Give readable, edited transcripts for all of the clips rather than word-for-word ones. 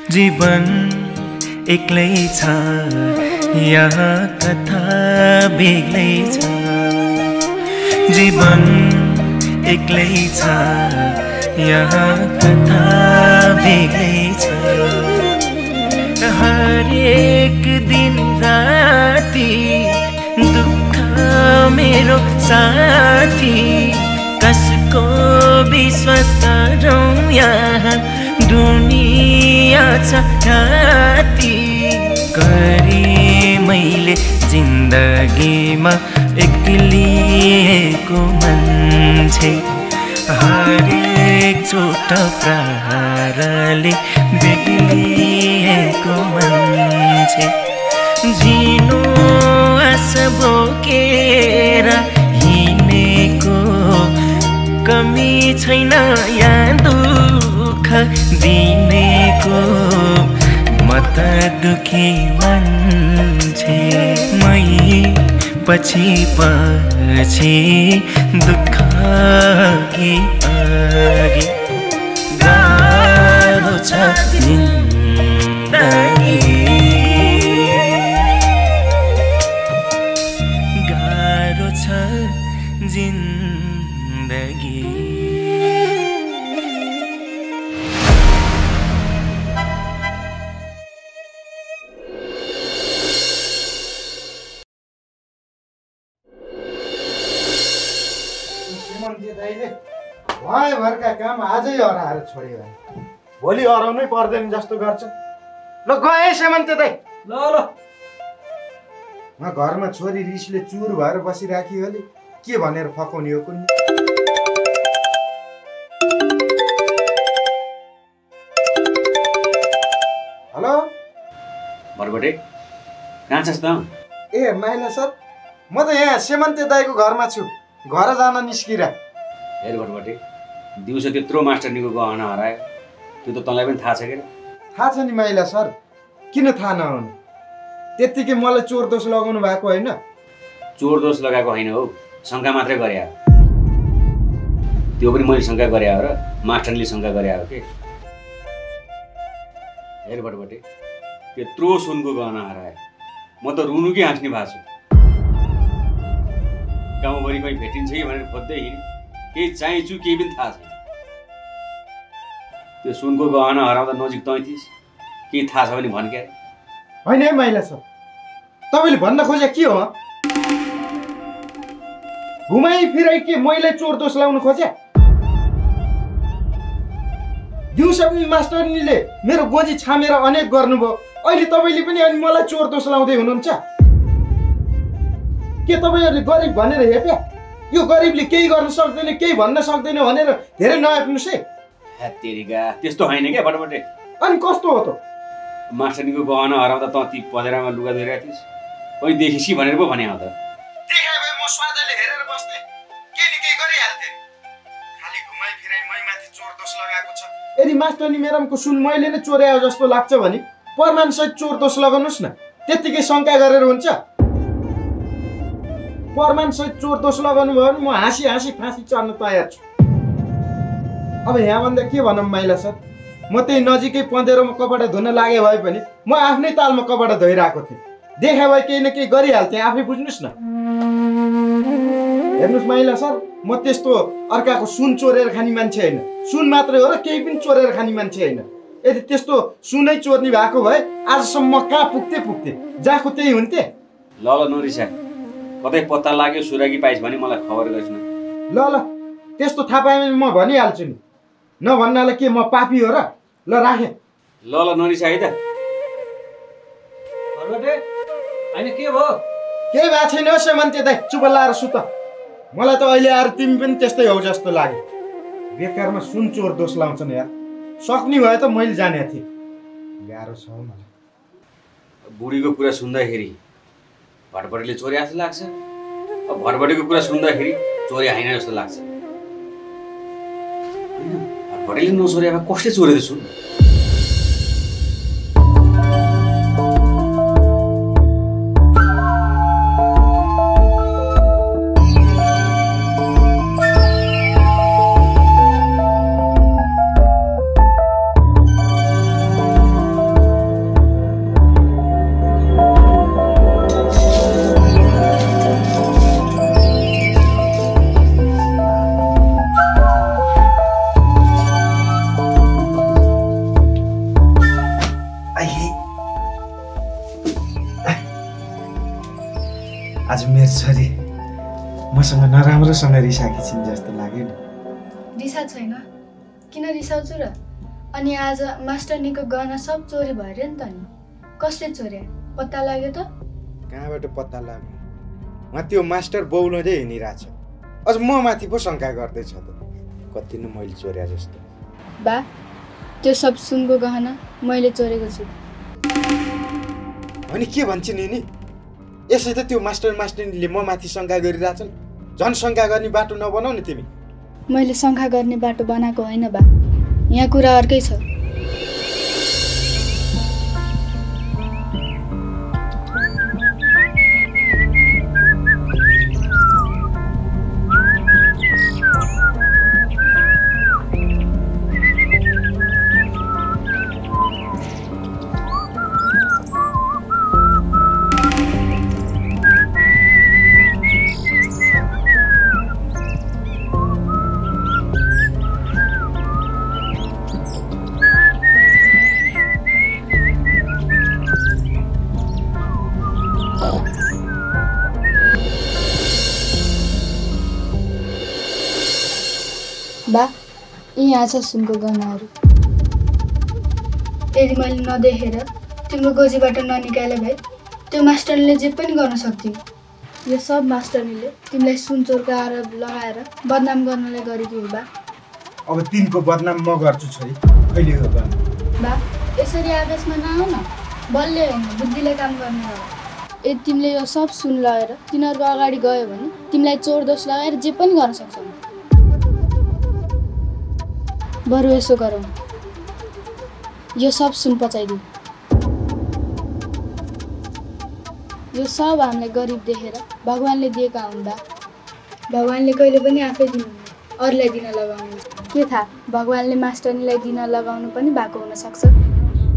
जीवन एक्लै छ यहाँ कथा बेग्लै छ जीवन एक्लै छ यहाँ कथा बेग्लै छ हरेक दिन राति दुःख मेरो साथी कसको विश्वास गरौँ यहाँ दुनिया छ राति गरे मैले जिन्दगीमा एक्लिएको मान्छे हरेक चोट प्रहारले बेग्लिएको मान्छे झिनो आस बोकेर हिँडेको कमी छैन यहाँ दुःख दिनेको म त दुखी मान्छे मै पछि पछि दुःख कि अघि गाह्रो छ जिन्दगी गाह्रो छ जिन्दगी भरका काम आजै हराएर छोड्यो भोलि हराउनै पर्दैन जस्तो गर्छ ल गए सेमन्ते दाइ ल ल म घरमा छोरी रिसले चुर भएर बसिराखी होली के भनेर फकाउने हो कुन्नी हेलो भरबटे कहाँ छस् त ए माइला सर म त यहाँ सेमन्ते दाइको घरमा छु घर जान निस्किरा हेर भरबटे दिउँसो त्यत्रो मास्टरनीको गहना हरायो त्यो त तँलाई पनि थाहा छ के थाहा छ नि माइला सर किन थाहा नहुनु त्यत्तिकै मलाई चोर दोष लगाउनु भएको होइन चोर दोष लगाएको होइन हौ शङ्का मात्रै गरे हो त्यो पनि मैले शङ्का गरे हो र मास्टरले शङ्का गरे हो के हेर भटबटे त्यत्रो सुनको गहना हरायो म त रुनु कि हाँस्ने भएको छु गाउँभरि कहीँ भेटिन्छ कि भनेर खोज्दै हिँडेँ केही चाहिन्छु केही पनि थाहा छैन त्यो सुनको गहना हराउँदा नजिक तँ थिइस् केही थाहा छ भने भन् क्या होइन है माइला सर तपाईँले भन्न खोजे के हो घुमाइ फिराइ के मैले चोर दोष लाउनु खोजे दिउँसो पनि मास्टरनीले मेरो गोजी छामेर अनेक गर्नुभयो अहिले तपाईँले पनि अनि मलाई चोर दोष लाउँदै हुनुहुन्छ के तपाईँहरूले गरिब भनेर हेप्या यो गरिबले केही गर्न सक्दैन केही भन्न सक्दैन भनेर धेरै नआप्नुहोस् है तेरिका त्यस्तो होइन क्या भटबटे अनि कस्तो हो त मास्टरनीको गहना हराउँदा तँ ती पँधेरामा लुगा धोइरहेको थिइस् कोही देखिसी भनेर पो भने हो त देखाए भए म स्वादले हेरेर बस्थे के नि केही गरिहाल्थे खालि घुमाइ फिराइ मै माथि चोर दोष लगाएको छ यदि मास्टरनी मेरमको सुन मैले नै चोर्यायो जस्तो लाग्छ भने प्रमाणसहित चोर दोष लगाउनुहोस् न त्यत्तिकै शङ्का गरेर हुन्छ प्रमाणसहित चोर दोष लगाउनु भयो भने म हाँसी हाँसी फाँसी चढ्न तयार छु अब यहाँभन्दा के भनौँ माइला सर म त्यही नजिकै पँधेरोमा कपडा धुन लागे भए पनि म आफ्नै तालमा कपडा धोइरहेको थिएँ देखा भए केही न केही गरिहाल्थेँ आफै बुझ्नुहोस् न हेर्नुहोस् माइला सर म त्यस्तो अर्काको सुन चोरेर खाने मान्छे होइन सुन मात्रै हो र केही पनि चोरेर खाने मान्छे होइन यदि त्यस्तो सुनै चोर्ने भएको भए आजसम्म म कहाँ पुग्थेँ जहाँको त्यही हुन्थे ल नरिसा कतै पत्ता लाग्यो सुरागी पाइस् भने मलाई खबर गरिस् न ल त्यस्तो थाहा पाएँ भने म भनिहाल्छु नि नभन्नाले के म पापी हो र ल राखेँ ल नरिसा है त होइन के भयो केही भएको छैन हो सेमन्ते दाइ चुप लाएर सुत मलाई त अहिले आएर तिमी पनि त्यस्तै हौ जस्तो लाग्यो बेकारमा सुन चोर दोष लाउँछन् यार सक्ने भए त मैले जाने थिएँ गाह्रो छ मलाई बुढीको कुरा सुन्दाखेरि भटबटेले चोरे जस्तो लाग्छ अब भटबटेको कुरा सुन्दाखेरि चोरे होइन जस्तो लाग्छ भटबटेले नचोरे अब कसले चोरेको छु आज मेरो छोरी मसँग नराम्रोसँग रिसाकी छिन् जस्तो लाग्यो नि। रिसा छैन, किन रिसाउँछु र? अनि आज मास्टरनीको गहना सब चोरी भयो नि त नि। कसले चोर्या पत्ता लाग्यो त? कहाँबाट पत्ता लाग्यो? उहाँ त्यो मास्टर बौलाउँदै हिँडिरहेछ। अझ म माथि पो शङ्का गर्दैछ त। कति न मैले चोर्या जस्तो। बा, त्यो सब सुनको गहना मैले चोरेको छु। अनि के भन्छ नि? यसै त त्यो मास्टरनीले म माथि शङ्का गरिरहेछन्। झन् शङ्का गर्ने बाटो नबनाऊ नि तिमी। मैले शङ्का गर्ने बाटो बनाएको होइन बा, यहाँ कुरा अर्कै छ। बा, यहाँ छ सुनको गहनाहरू। यदि मैले नदेखेर तिम्रो गोजीबाट ननिकाले भए त्यो मास्टरले जे पनि गर्न सक्थ्यो। यो सब मास्टरनीले तिमीलाई सुन चोरको आरोप लगाएर बदनाम गर्नलाई गरेको हो बा। अब तिनको बदनाम म गर्छु छोरी, कहिले हो गर्नु? बा, यसरी आवेशमा नआउ न, बलले होइन बुद्धिले काम गर्ने हो। यदि तिमीले यो सब सुन लगाएर तिनीहरूको अगाडि गयो भने तिमीलाई चोर दोष लगाएर जे पनि गर्न सक्छौ। बरु यसो गरौँ, यो सब सुन पचाइदिऊ। यो सब हामीलाई गरिब देखेर भगवानले दिएका हुन् बा। भगवानले कहिले पनि आफै दिनुहुन्न, अरूलाई दिन लगाउनु। के थाहा, भगवानले मास्टरनीलाई दिन लगाउनु पनि भएको हुनसक्छ।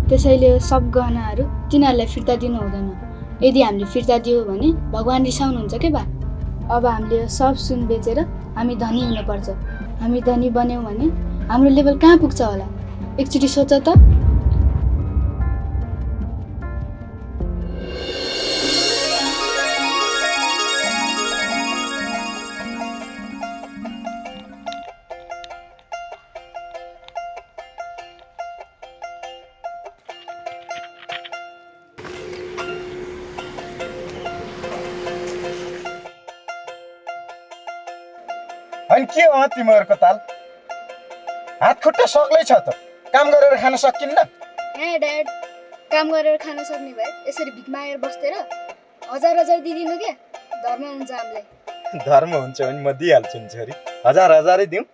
त्यसैले यो सब गहनाहरू तिनीहरूलाई फिर्ता दिनु हुँदैन। यदि हामीले फिर्ता दियो भने भगवान रिसाउनुहुन्छ के बा। अब हामीले यो सब सुन बेचेर हामी धनी हुनुपर्छ। हामी धनी बन्यौँ भने हाम्रो लेभल कहाँ पुग्छ होला? एकचोटि सोच त। अनि के हो तिमीहरूको ताल? हात खुट्टा सक्लै छ त, काम गरेर खान सकिन्न? ए ड्याड, काम गरेर खान सक्ने भए यसरी भिख मागेर बस्दै र हजार दिदिनु क्या, धर्म हुन्छ हामीलाई। धर्म हुन्छ भने म दिइहाल्छु नि छोरी, हजारै दिउँ।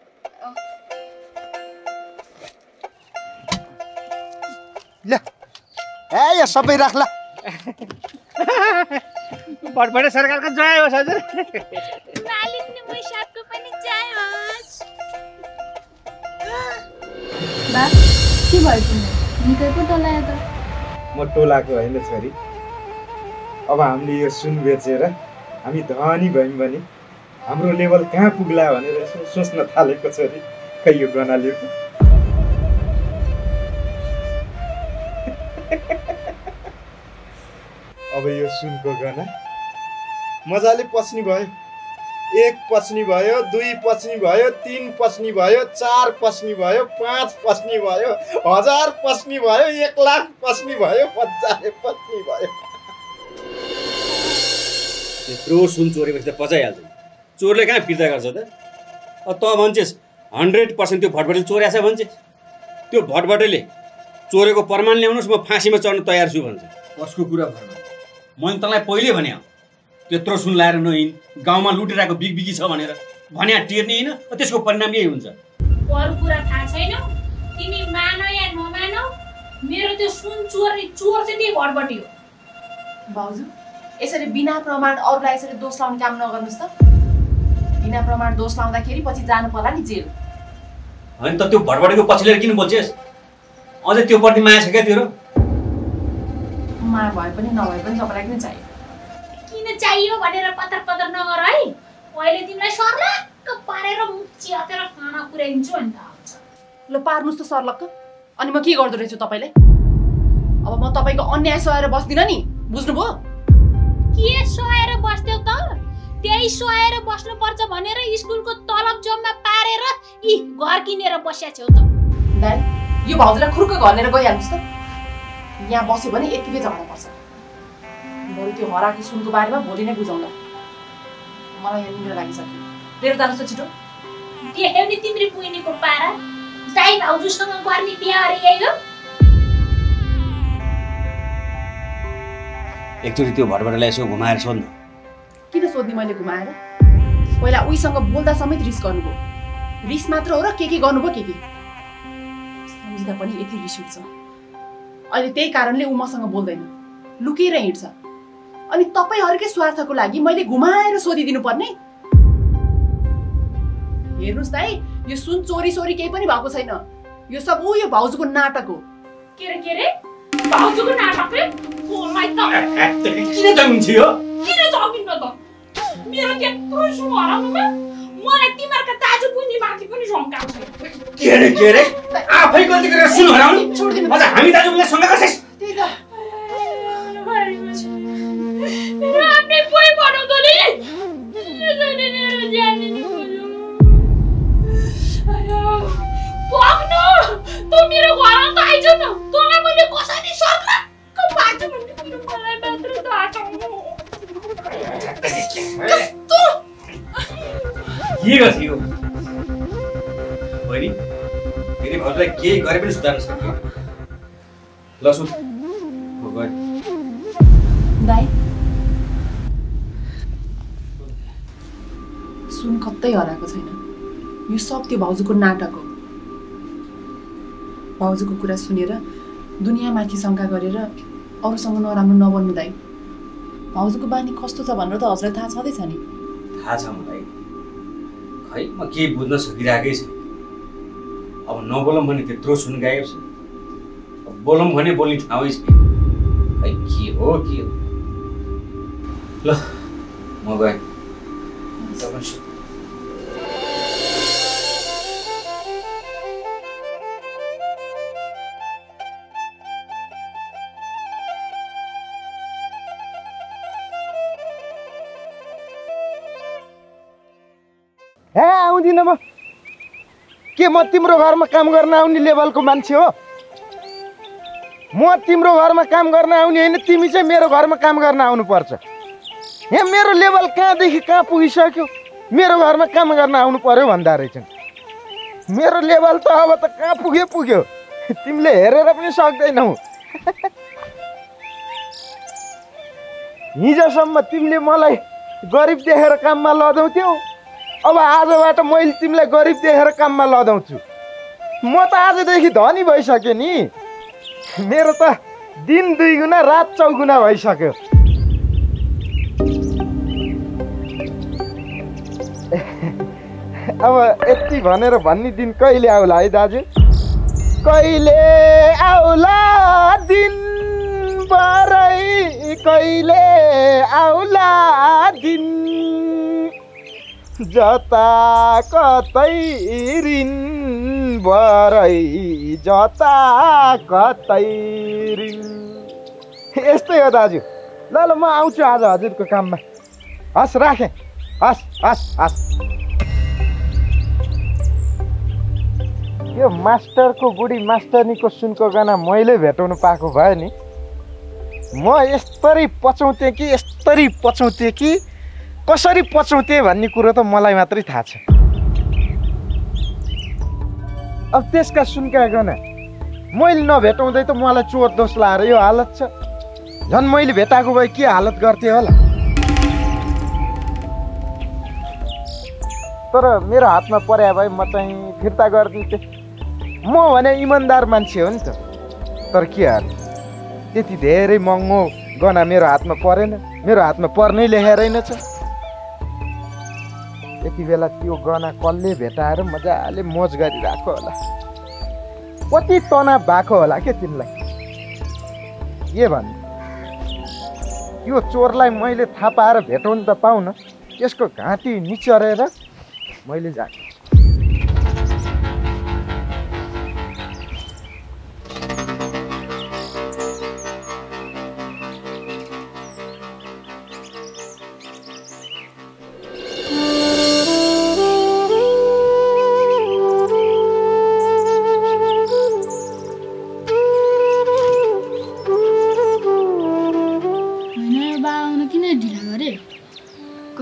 ल ए सबै राख्ला। बडबडे सरकारको जय होस् हजुर। मालिकले मै साहबको पनि जय होस्। बा, के भयो तिमीलाई? निकै पो टोलायो त। म टोलाको होइन छोरी। अब हामीले यो सुन बेचेर हामी धनी भयौँ भने हाम्रो लेभल कहाँ पुग्ला भनेर सोच्न थालेको छोरी। खै यो गहना लिएको। अब यो सुनको गहना मजाले पस्नी भयो। 1 पस्नी भयो, 2 पस्नी भयो, 3 पस्नी भयो, 4 पस्नी भयो, 5 पस्नी भयो, 1000 पस्नी भयो, 1 लाख पस्नी भयो, 1000 पस्नी भयो। त्यत्रो सुन चोरेपछि त पचाइहाल्छ। चोरले कहाँ फिर्ता गर्छ त? त भन्छेस् 100% त्यो भटभटेले चोर्या छ भन्छेस्। त्यो भटभटेले चोरेको प्रमाण ल्याउनुहोस्, म फाँसीमा चढ्न तयार छु भन्छ। कसको कुरा भन्नु? मैले तँलाई पहिले भने त्यत्रो सुन लाएर नहिँड, गाउँमा लुटिरहेको बिगबिगी छ भनेर भने टेर्ने होइन, त्यसको परिणाम यही हुन्छ। अरू कुरा थाहा छैन, तिमी मानौ या नमानौ, मेरो त्यो सुन चोर्ने चोर चाहिँ त्यही भटभटे हो। भाउजू, यसरी बिना प्रमाण अरूलाई यसरी दोष लाउने काम नगर्नुहोस् त। बिना प्रमाण दोष लाउँदाखेरि पछि जानु पर्ला नि जेल। होइन त त्यो भटभटेको पछि लिएर किन बोल्छेस्? अझै त्यो प्रति माया छ क्या तेरो? माया भए पनि नभए पनि तपाईँलाई किन चाहियो? किन चाहियो भनेर पतर नगर है। अहिले तिमीलाई सर्लक्क पारेर मुची हतेर खाना पुर्याइदिन्छु नि त। ल पार्नुहोस् त सर्लक्क। अनि म के गर्दो रहेछु तपाईँलाई? अब म तपाईँको अन्याय सहेर बस्दिनँ नि, बुझ्नुभयो? के सहेर बस्थ्यौ त? त्यही सहेर बस्नुपर्छ भनेर स्कुलको तलब जम्मा पारेर यी घर किनेर बस्या छौ त। दाइ यो भाउजूलाई खुर्क घलेर गइहाल्नुस् त। यहाँ बस्यो भने यतिकै झगडा पर्छ। बरु त्यो हराकी सुनको बारेमा भोलि नै बुझाउँला। मलाई यहाँ निद्रा लागिसक्यो। लिएर जानुहोस् त छिटो। देख्यौ नि तिम्रो पुइनीको पारा? दाइ भाउजूसँग गर्ने बिहा अरे यही हो? एकचोटि त्यो भटबटलाई यसो घुमाएर सोध्नु। किन सोध्ने मैले घुमाएर? पहिला उहीसँग बोल्दा समेत रिस गर्नुभयो। रिस मात्र हो र के गर्नुभयो के? सम्झिँदा पनि यति रिस उठ्छ। अहिले त्यही कारणले ऊ मसँग बोल्दैन, लुकेर हिँड्छ। अनि तपाईँहरूकै स्वार्थको लागि मैले घुमाएर सोधिदिनु पर्ने? हेर्नुहोस् दाइ, यो सुन चोरी सोरी केही पनि भएको छैन। यो सब यो भाउजूको नाटक हो। के रे? भाउजूको नाटक रे? ओलाई त किन जमिन्छ यो? किन जमिन्न त? मेरो त्यत्रो सुन हराउनुमा मलाई तिमीहरुका दाजु बुझ्ने माथि पनि शंका छ। के रे? आफै गल्ती गरेर सुन हराउनु? छोड्दिनु। अझ हामी दाजुलाई शंका गर्छस्? त्यही त। मेरो आफ्नै पोइ बनाउँदोले यसैले मेरो ज्यान लिनु खोज्यो। आयो पग्नु, तँ मेरो घरमा त आइज न। तँलाई मैले कसरी सर्ला बाटो भन्ने कुरो मलाई मात्र थाहा छ। कस्तो के गर्छ यो? बहिनी, फेरि भाउजूलाई केही गरे पनि सुधार्न सक्यो। ल सुन, म गएँ। दाइ सुन कतै हराएको छैन। यो सब त्यो भाउजूको नाटक हो। भाउजूको कुरा सुनेर दुनियाँमाथि शङ्का गरेर अरूसँग नराम्रो नबन्नु दाइ। भाउजूको बानी कस्तो छ भनेर त हजुरलाई थाहा छँदैछ नि। थाहा छ मलाई। खै म केही बुझ्न सकिरहेकै छैन। अब नबोलौँ भने त्यत्रो सुन गाएको छ। अब बोलौँ भने बोल्ने ठाउँै छैन। खै के हो? ल म गएँ। हे आउँदिन म। के म तिम्रो घरमा काम गर्न आउने लेभलको मान्छे हो? म तिम्रो घरमा काम गर्न आउने होइन, तिमी चाहिँ मेरो घरमा काम गर्न आउनुपर्छ। यहाँ मेरो लेभल कहाँदेखि कहाँ पुगिसक्यो? मेरो घरमा काम गर्न आउनु पर्यो भन्दा रहेछन्। मेरो लेभल त अब त कहाँ पुग्यो। तिमीले हेरेर पनि सक्दैनौ। हिजोसम्म तिमीले मलाई गरिब देखेर काममा लदाउँथ्यौ, अब आजबाट मैले तिमीलाई गरिब देखेर काममा लदाउँछु। म त आजदेखि धनी भइसक्यो नि। मेरो त दिन 2 गुणा रात 4 गुणा भइसक्यो। अब यति भनेर भन्ने दिन कहिले आउला है दाजु? कहिले आउला दिन बरै, कहिले आउला दिन जता कतै ऋण बरै, जता कतै ऋण। यस्तै हो दाजु। ल म आउँछु आज हजुरको काममा। हस् राखेँ। हस्। यो मास्टरको बुढी मास्टरनीको सुनको गाना मैले भेटाउनु पाएको भए नि, म यस्तरी पचाउँथेँ कि कसरी पचाउँथेँ भन्ने कुरो त मलाई मात्रै थाहा छ। अब त्यसका सुनका गाना मैले नभेटाउँदै त मलाई चोर दोष लाएर यो हालत छ। झन् मैले भेटाएको भए के हालत गर्थेँ होला। तर मेरो हातमा पर्या भए म चाहिँ फिर्ता गरिदिन्थेँ। म भने इमान्दार मान्छे हो नि त। तर के हाल्नु, त्यति धेरै महँगो गहना मेरो हातमा परेन, मेरो हातमा पर्नै लेखेरै छ। यति बेला त्यो गहना कसले भेटाएर मजाले मोज गरिरहेको होला। कति तनाव भएको होला के तिमीलाई? के भन्नु, यो चोरलाई मैले थाहा पाएर भेटाउनु त पाउन, यसको घाँटी निचरेर मैले जाने।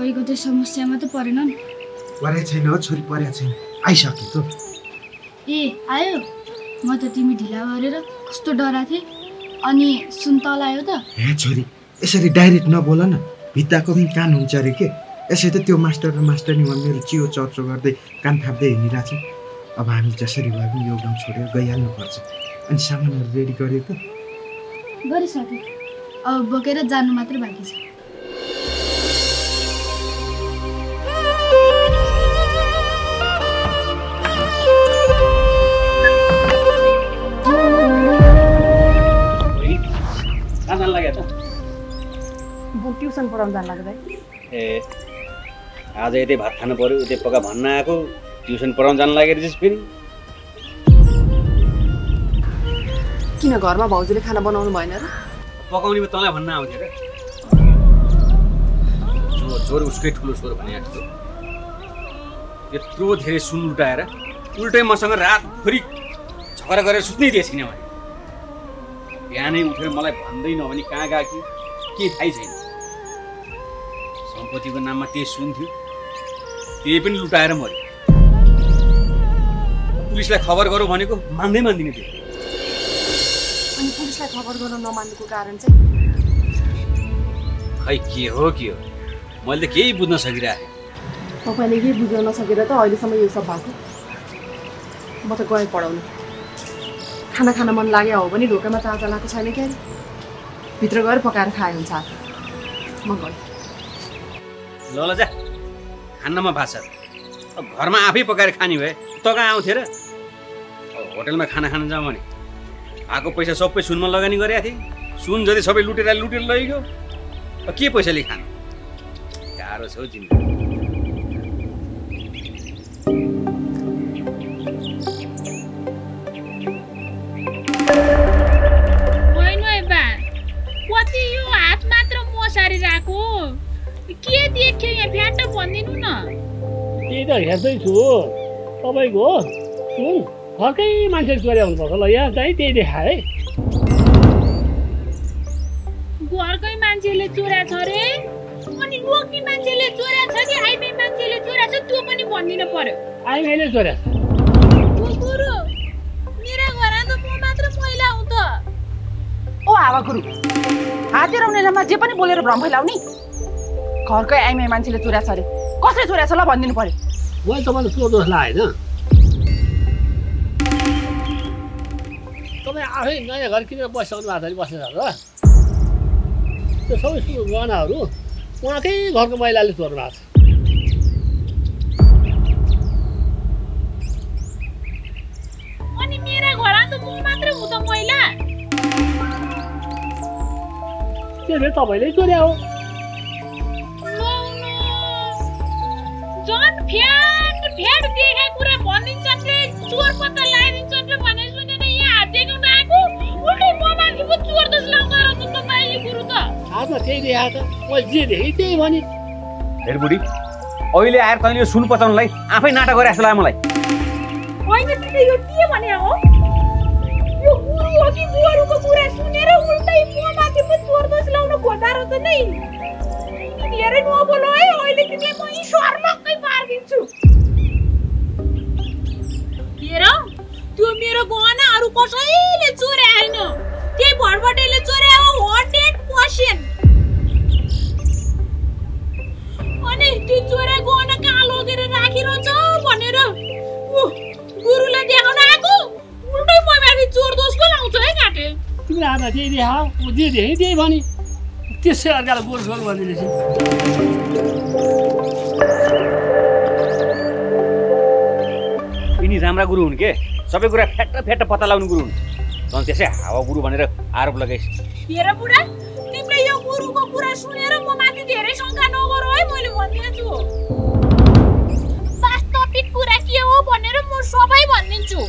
तपाईँको त्यो समस्यामा त परेन नि? परे छैन हो छोरी, परे छैन, आइसक्यो त। ए आयो? म त तिमी ढिला गरेर कस्तो डरा थिएँ, अनि सुन तल आयो त? हे छोरी, यसरी डाइरेक्ट नबोल न, भित्ताको पनि कान हुन्छ अरे के। यसै त त्यो मास्टर र मास्टरनीमा मेरो चियो चर्चो गर्दै कान थाप्दै हिँडिरहेको छ। अब हामी जसरी भए पनि यो गाउँ छोडेर गइहाल्नुपर्छ। अनि सामानहरू रेडी गर्यो त? गरिसकेँ, अब बोकेर जानु मात्र बाँकी छ। ट्युसन पढाउनु जानु लाग्दै? ए आज यतै भात खानु पर्यो, उतै पका भन्न आएको, ट्युसन पढाउनु जानु लागेर चाहिँ फेरि किन घरमा भाउजूले खाना बनाउनु भएन र? पकाउने तँलाई भन्न आउँथ्यो र। छोर उसकै ठुलो छोरो भने जस्तो यत्रो धेरै सुन लुटाएर उल्टै मसँग रातभरि झगडा गरेर सुत्नै दिएछ किन भने बिहानै उठेर मलाई भन्दै नभनी कहाँ गएको कि के थाहै छैन। सम्पत्तिको नाममा त्यही सुन थियो, त्यही पनि लुटाएर मऱ्यो। पुलिसलाई खबर गरौँ भनेको मान्दिनँ थियो। अनि पुलिसलाई खबर गर्न नमान्नुको कारण चाहिँ? खै के हो मैले त केही बुझ्न सकिरहेको। तपाईँले केही बुझ्न नसकेर त अहिलेसम्म यो सब भएको। म त गएँ पढाउनु। खाना खान मन लाग्यो हो भने ढोकामा चाचा लगाएको छैन क्या, भित्र गएर पकाएर खाए हुन्छ। म गएँ। ल जा, खान्नमा भात छ। अब घरमा आफै पकाएर खाने भए त कहाँ आउँथ्यो र? होटलमा खाना खान जाउँ भने आएको पैसा सबै सुनमा लगानी गरेका थिएँ। सुन जति सबै लुटेर लैगयो, के पैसाले खानु? गाह्रो छ हौ जिन्दगी। कति यो हात मात्र मसारी राखो, के देख्यो यहाँ फ्याट भनिदिनु न। त्यही त हेर्दैछु, तपाईँको सुन फर्कै मान्छेले चोरी आउनुपर्छ ल। यहाँ चाहिँ त्यही देखाए, घरकै मान्छेले चोरा छ रे। अनि लोग्ने मान्छेले चोरा छ कि आइमे मान्छेले चोरा छ त्यो पनि भनिदिनु पर्यो। आइमाईले चोरा छ। गुरु मेरा घरमा त म मात्र महिला हुँ त। ओ हावा गुरु, हात हराउने नाममा जे पनि बोलेर भ्रम फैलाउने। घरकै आइमाई मान्छेले चोरा छ अरे, कसले चोरा छ ल भनिदिनु पर्यो। मैले तपाईँलाई चोर दोष लगाएन। तपाईँ आफै नयाँ घर किनेर बसिसक्नु भएको छ बस्ने र त्यो सबै गहनाहरू उहाँकै घरको महिलाले चोर्नु भएको छ। अनि मेरा घरमा त म मात्र हुँ त महिला। त्यो फेरि तपाईँले चोर्या हो। झन् फ्याट देखेको कुरा भनिदिन्छन् रे, चोर पत्ता लगाइदिन्छन् रे भने सुनेर यहाँ हात देखाउन आएको, उल्टै म माथि पो चोर दोष लगाएर त तपाईँले गुरु त। हातमा त्यही देखाएको छ, मैले जे देखेँ त्यही भने। हेर बुढी, अहिले आएर तैँले यो सुन पचाउनलाई आफै नाटक गरे जस्तो लाग्यो मलाई। होइन तिमीले यो के भने हो? यो गुरु हो कि गोरुको कुरा सुनेर उल्टै म माथि पो चोर दोष लगाउन खोज्दा रहेछ नै। धेरै नबोलो है, अहिले तिमीले म ईश्वरलक्कै पारिदिन्छु। हेर, त्यो मेरो गहनाहरू कसैले चोरे होइन, त्यही भरबटेले चोरे हो 100%। अनि त्यो चोरे गहना कहाँ लगेर राखिरहन्छ भनेर गुरुले देखाउन आएको, उल्टै म माथि चोर दोषको लाउँछ है काटे। तिमीले हातमा त्यही देखाऊ, म जे देखेँ त्यही भने त्यसै अर्कालाई गोल गोल भनिदिएछ। यिनी राम्रा गुरु हुन् के, सबै कुरा फ्याट्ट पत्ता लगाउने गुरु हुन्। झन् त्यसै हावा गुरु भनेर आरोप लगाइस्। हेर बुढा, तिमीले यो गुरुको कुरा सुनेर म माथि धेरै शङ्का नगरौ है, मैले भनिदिन्छु। वास्तविक कुरा के हो भनेर म सबै भनिदिन्छु।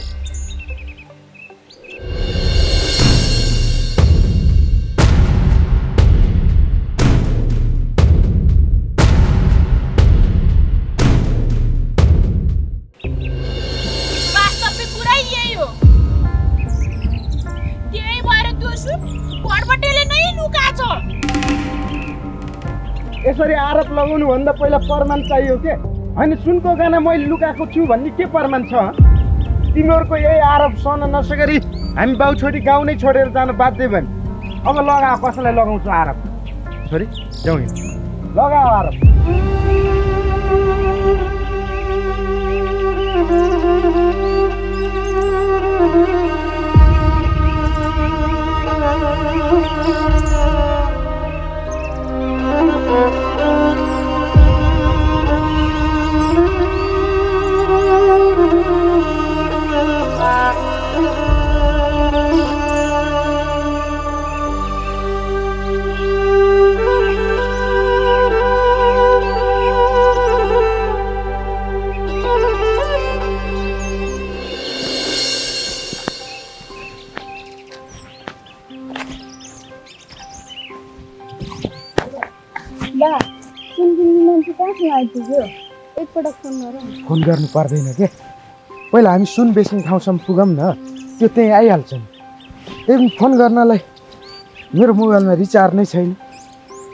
यसरी आरोप लगाउनु भन्दा पहिला प्रमाण चाहियो के होइन सुनको गाना मैले लुकाएको छु भन्ने के प्रमाण छ तिमीहरूको यही आरोप सहन नसकेरी हामी बाउ छोरी गाउँ नै छोडेर जान बाध्य भयौँ अब लगा कसैलाई लगाउँछु आरोप छोरी जाउँ लगाऊ आरोप फोन गर्नु पर्दैन के पहिला हामी सुन बेच्ने ठाउँसम्म पुगौँ न त्यो त्यहीँ आइहाल्छ नि त्यही फोन गर्नलाई मेरो मोबाइलमा रिचार्ज नै छैन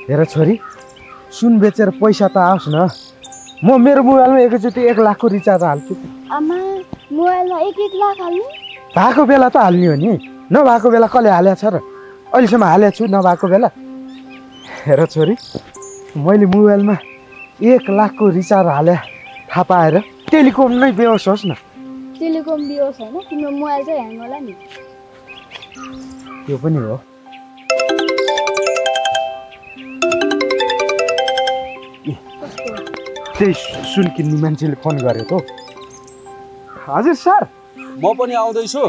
हेर छोरी सुन बेचेर पैसा त आओस् न म मेरो मोबाइलमा एकैचोटि 1 लाखको रिचार्ज हाल्छु आमा मोबाइलमा 1 लाख हाल्नु भएको बेला त हाल्ने हो नि नभएको बेला कसले हालेको छ र अहिलेसम्म हालेको छु नभएको बेला हेर छोरी मैले मोबाइलमा 1 लाखको रिचार्ज हाले थाहा पाएर टेलिकम नै बेहोस होस् न टेलिकम बेहोस होइन तिम्रो मोबाइल चाहिँ ह्याङ होला नि त्यो पनि हो त्यही सुन किन्ने मान्छेले फोन गरेको हजुर सर म पनि आउँदैछु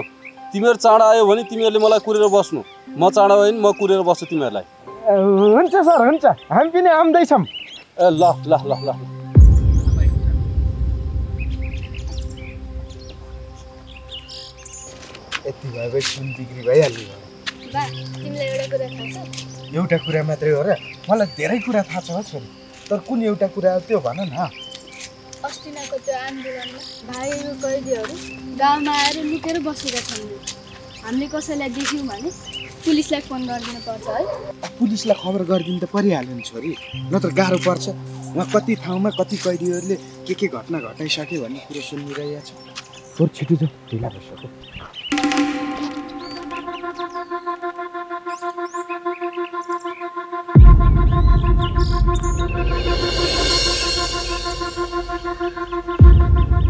तिमीहरू चाँडो आयो भने तिमीहरूले मलाई कुरेर बस्नु म चाँडो आयो भने म कुरेर बस्छु तिमीहरूलाई हुन्छ सर हुन्छ हामी पनि आउँदैछौँ ए ल ल ल ल यति भए सुन बिक्री भइहाल्यो बा तिमीलाई एउटा कुरा थाहा छ एउटा कुरा मात्रै हो र मलाई धेरै कुरा थाहा छ छोरी तर कुन एउटा कुरा हो त्यो भन न अस्तिनाको त्यो आन्दोलनमा भाइको कैदीहरू गाउँमा आएर लुकेर बसेका छन् हामीले कसैलाई देख्यौँ भने पुलिसलाई फोन गरिदिनु पर्छ है पुलिसलाई खबर गरिदिनु त परिहाल्यो नि छोरी नत्र गाह्रो पर्छ उहाँ कति ठाउँमा कति कैदीहरूले के घटना घटाइसक्यो भन्ने कुरो सुनिरहेको छ थोर छिटो जाऊ ढिला भइसक्यो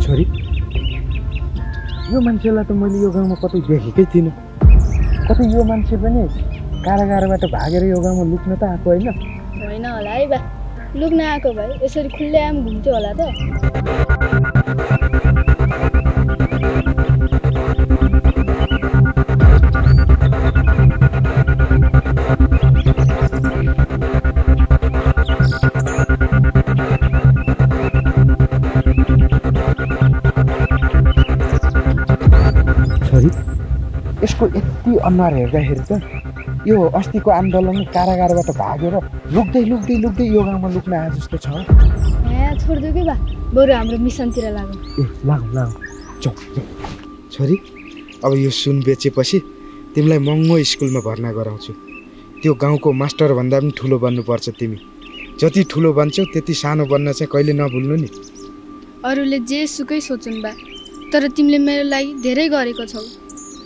छोरी यो मान्छेलाई त मैले यो गाउँमा कतै देखेकै थिइनँ कतै यो मान्छे पनि कारागारबाट भागेर यो गाउँमा लुक्न त आएको होइन होइन होला है बा लुक्न आएको भए यसरी खुल्लेआम घुम्थ्यो होला त यसको यति अनुहार हेर्दाखेरि त यो अस्तिको आन्दोलन कारागारबाट भागेर लुक्दै यो गाउँमा लुक्न आए जस्तो छ छोडिदियो कि बा बरु हाम्रो मिसनतिर लागौँ ए लागौँ छोरी अब यो सुन बेचेपछि तिमीलाई महँगो स्कुलमा भर्ना गराउँछु त्यो गाउँको मास्टर भन्दा पनि ठुलो बन्नुपर्छ तिमी जति ठुलो बन्छौ त्यति सानो बन्न चाहिँ कहिले नभुल्नु नि अरूले जे सुकै सोचुन् बा तर तिमीले मेरो लागि धेरै गरेको छौ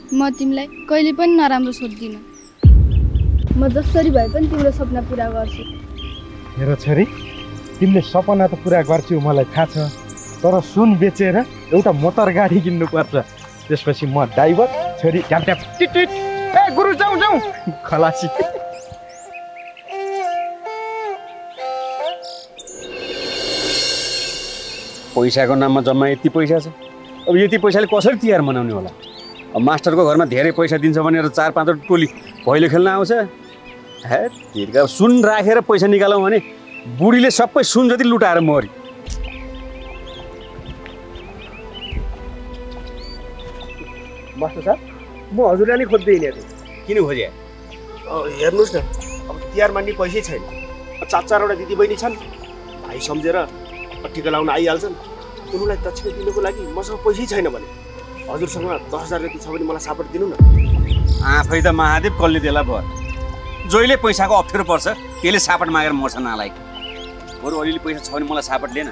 म तिमीलाई कहिले पनि नराम्रो सोच्दिनँ म जसरी भए पनि तिम्रो सपना पुरा गर्छु हेर छोरी तिमीले सपना त पुरा गर्छौ मलाई थाहा छ तर सुन बेचेर एउटा मोटर गाडी किन्नुपर्छ त्यसपछि म ड्राइभर छोरी ट्याप ट्याप टिट टिट ए गुरु जाउँ खलासी पैसाको नाममा जम्मा यति पैसा छ अब यति पैसाले कसरी तिहार मनाउने होला अब मास्टरको घरमा धेरै पैसा दिन्छ भनेर 4-5 टोली भैलो खेल्न आउँछ हे तिर्का सुन राखेर पैसा निकालौँ भने बुढीले सबै सुन जति लुटाएर मरि मास्टर साहब म हजुरलाई नै खोज्दै हिँडेको किन खोजे हेर्नुहोस् न अब तिहार मान्ने पैसै छैन 4-4वटा दिदीबहिनी छन् भाइ सम्झेर टिका लाउन आइहाल्छन् उनीलाई दक्षिणा दिनुको लागि मसँग पैसै छैन भने हजुरसँग 10,000 जति छ भने मलाई सापट दिनु न आफै त महादेव कसले देला भयो जहिले पैसाको अप्ठ्यारो पर्छ त्यसले सापट मागेर मर्छ नालायक बरु अलिअलि पैसा छ भने मलाई सापट लिएन।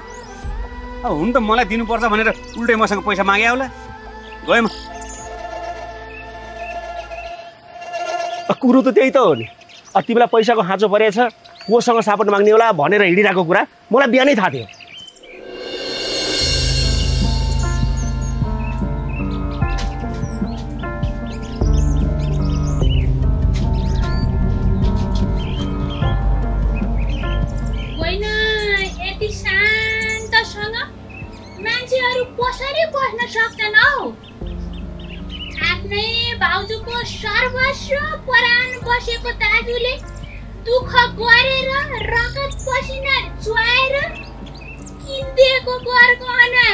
अब हुन त मलाई दिनुपर्छ भनेर उल्टै मसँग पैसा मागे होला। गएँ म। कुरो त त्यही त हो नि। तिमीलाई पैसाको खाँचो परेछ, कोसँग सापट माग्ने होला भनेर हिँडिरहेको कुरा मलाई बिहानै थाहा थियो। मान्छेहरू कसरी बस्न सक्छन् हौ? आफ्नै भाउजूको सर्वस्व परान बसेको दाजुले दुःख गरेर रगत पसिना चुहाएर किनिदिएको गरगहना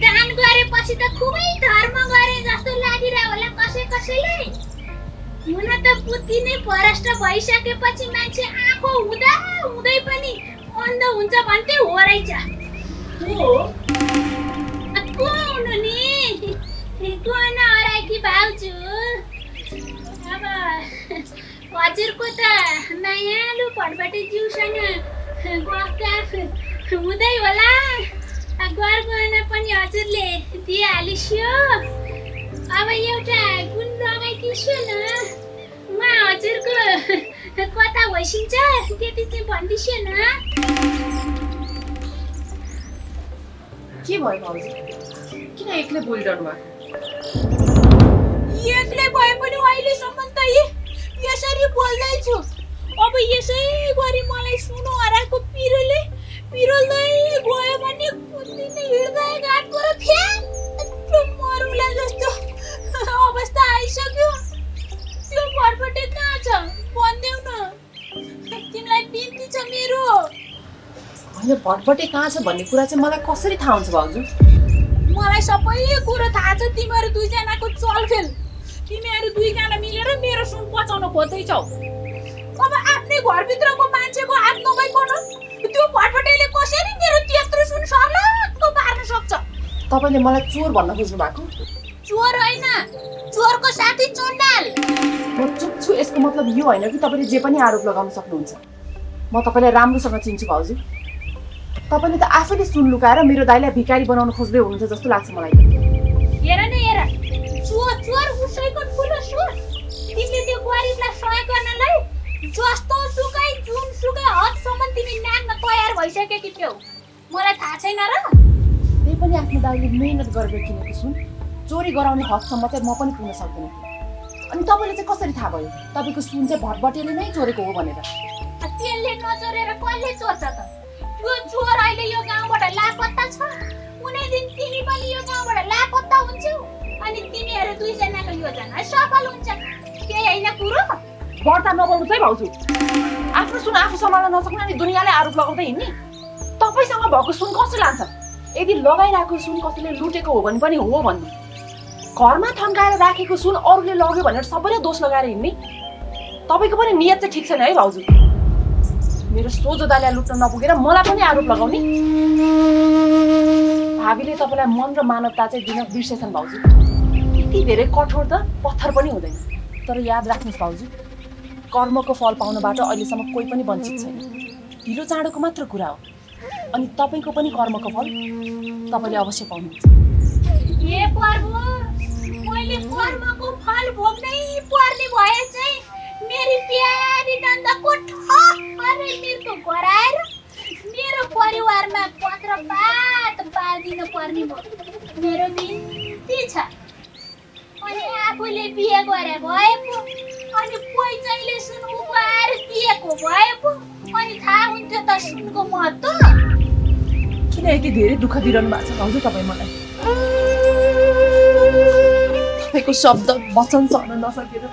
दान गरेपछि त खुबै धर्म गरे जस्तो लागिरह होला कसैलाई। हुन त बुद्धि नै भ्रष्ट भइसकेपछि मान्छे आँखो हुँदा हुँदै पनि अन्ध हुन्छ भन्थे हो रहेछ। को हुनु नि? को नहराएकी भाउजू? अब हजुरको त मायालु भटभटे जिउसँग गफ हुँदै होला। गरगहना पनि हजुरले दिइहालिस्यो। अब एउटा गुण लगाइदिन्छु न, म हजुरको कता भइसिन्छ त्यति चाहिँ भनिदिन्छु न। के भयो भाउजू? किन एक्लै बोलिरहनु भएको? एक्लै भए पनि अहिलेसम्म त यसरी बोल्दैछु। अब यसै गरी मलाई सुनो हराएको पिरोल्दै गयो भने कुदिने हृदय घाटबाट फ्याक्क मरुला जस्तो अवस्था आइसक्यो। त्यो भटभटे कहाँ छ भनिदेऊ न, तिमीलाई बिन्ती छ मेरो। होइन, भटभटे कहाँ छ भन्ने कुरा चाहिँ मलाई कसरी थाहा हुन्छ भाउजू? मलाई सबै कुरो थाहा छ। तिमीहरू दुईजनाको चलखेल, तिमीहरू दुईजना मिलेर मेरो सुन पचाउन खोज्दैछौ। अब आफ्नै घरभित्रको मान्छेको हात नभइकन त्यो भटभटेले कसरी मेरो त्यत्रो सुन सर्लक्क पार्न सक्छ? तपाईँले मलाई चोर भन्न खोज्नु भएको? चोर होइन, चोरको साथी चोन्डाल। म चुप छु। यसको मतलब यो होइन कि तपाईँले जे पनि आरोप लगाउन सक्नुहुन्छ। म तपाईँलाई राम्रोसँग चिन्छु भाउजू। तपाईँले त आफैले सुन लुकाएर मेरो दाइलाई भिखारी बनाउन खोज्दै हुनुहुन्छ जस्तो लाग्छ मलाई। हेर न हेर, चोर उसैको ठुलो सुर। तिमीले त्यो गरिबलाई सहयोग गर्नलाई जस्तो सुकै जुन सुकै हदसम्म तिमी नाग्न तयार भइसकेकी थियौ। मलाई थाहा छैन र? त्यही पनि आफ्नो दाइले मेहनत गरेर किनेको सुन चोरी गराउने हदसम्म चाहिँ म पनि पुग्न सक्दिनँ। अनि तपाईँले चाहिँ कसरी थाहा भयो तपाईँको सुन चाहिँ भटभटेले नै चोरेको हो भनेर? त्यसले नचोरेर कसले चोर्छ त? त्यो चोर अहिले यो गाउँबाट लापत्ता छ। कुनै दिन तिमी पनि यो गाउँबाट लापत्ता हुन्छौ अनि तिमीहरू दुईजनाको योजना सफल हुन्छ। केही होइन कुरो। बढ्ता नबोल्नुहोस् है भाउजू। आफ्नो सुन आफू सम्हाल्न नसक्ने अनि दुनियाँले आरोप लगाउँदै हिँड्ने। तपाईँसँग भएको सुन कसले लान्छ? यदि लगाइरहेको सुन कसैले लुटेको हो भने पनि हो भन्नु। घरमा थन्काएर राखेको सुन अरूले लग्यो भनेर सबैले दोष लगाएर हिँड्ने। तपाईँको पनि नियत चाहिँ ठिक छैन है भाउजू। मेरो सोझो दाइलाई लुट्न नपुगेर मलाई पनि आरोप लगाउने। भावीले तपाईँलाई मन र मानवता चाहिँ दिन बिर्सेछन् भाउजू। यति धेरै कठोर त पत्थर पनि हुँदैन। तर याद राख्नुहोस् भाउजू, कर्मको फल पाउनबाट अहिलेसम्म कोही पनि वञ्चित छैन। ढिलो चाँडोको मात्र कुरा हो। अनि तपाईँको पनि कर्मको फल तपाईँले अवश्य पाउनुहुन्छ। हे प्रभु, मैले कर्मको फल भोग्नै पर्ने भए चाहिँ मेरी प्यारी नन्दको ठहरै मृत्यु गराएर मेरो परिवारमा पत्रपात पारिदिनु पर्ने भयो। मेरो बिन्ती छ। अनि आफूले बिहे गरे भए पो अनि पैसाले सुन उपहार दिएको भए पो अनि थाहा हुन्थ्यो त सुनको महत्त्व। किन यति धेरै दुःख दिइरहनु भएको छ भाउजू तपाईँ मलाई? तपाईँको शब्द वचन सहन नसकेर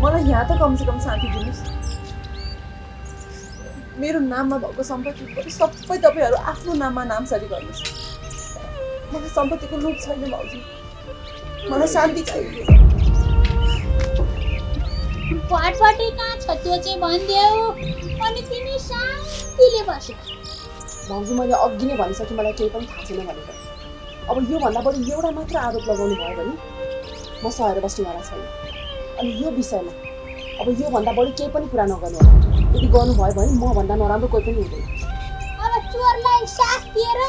मलाई यहाँ त कमसेकम शान्ति दिनुहोस्। मेरो नाममा भएको सम्पत्ति सबै तपाईँहरू आफ्नो नाममा नामसरी गर्नुहोस्। मलाई सम्पत्तिको लोभ छैन भाउजू, मलाई शान्ति चाहियो। भटभटे कहाँ छ त्यो चाहिँ भनिदेऊ अनि तिमी शान्तिले बस्यो। भाउजू मैले अघि नै भनिसकेँ मलाई केही पनि थाहा छैन भनेर। अब योभन्दा बढी एउटा मात्र आरोप लगाउनु भयो भने म सहेर बस्नेवाला छैन। अनि यो विषयमा अब योभन्दा बढी केही पनि कुरा नगर्नु होला। यदि गर्नुभयो भने मभन्दा नराम्रो कोही पनि हुँदैन। अब चोरलाई साथ दिएर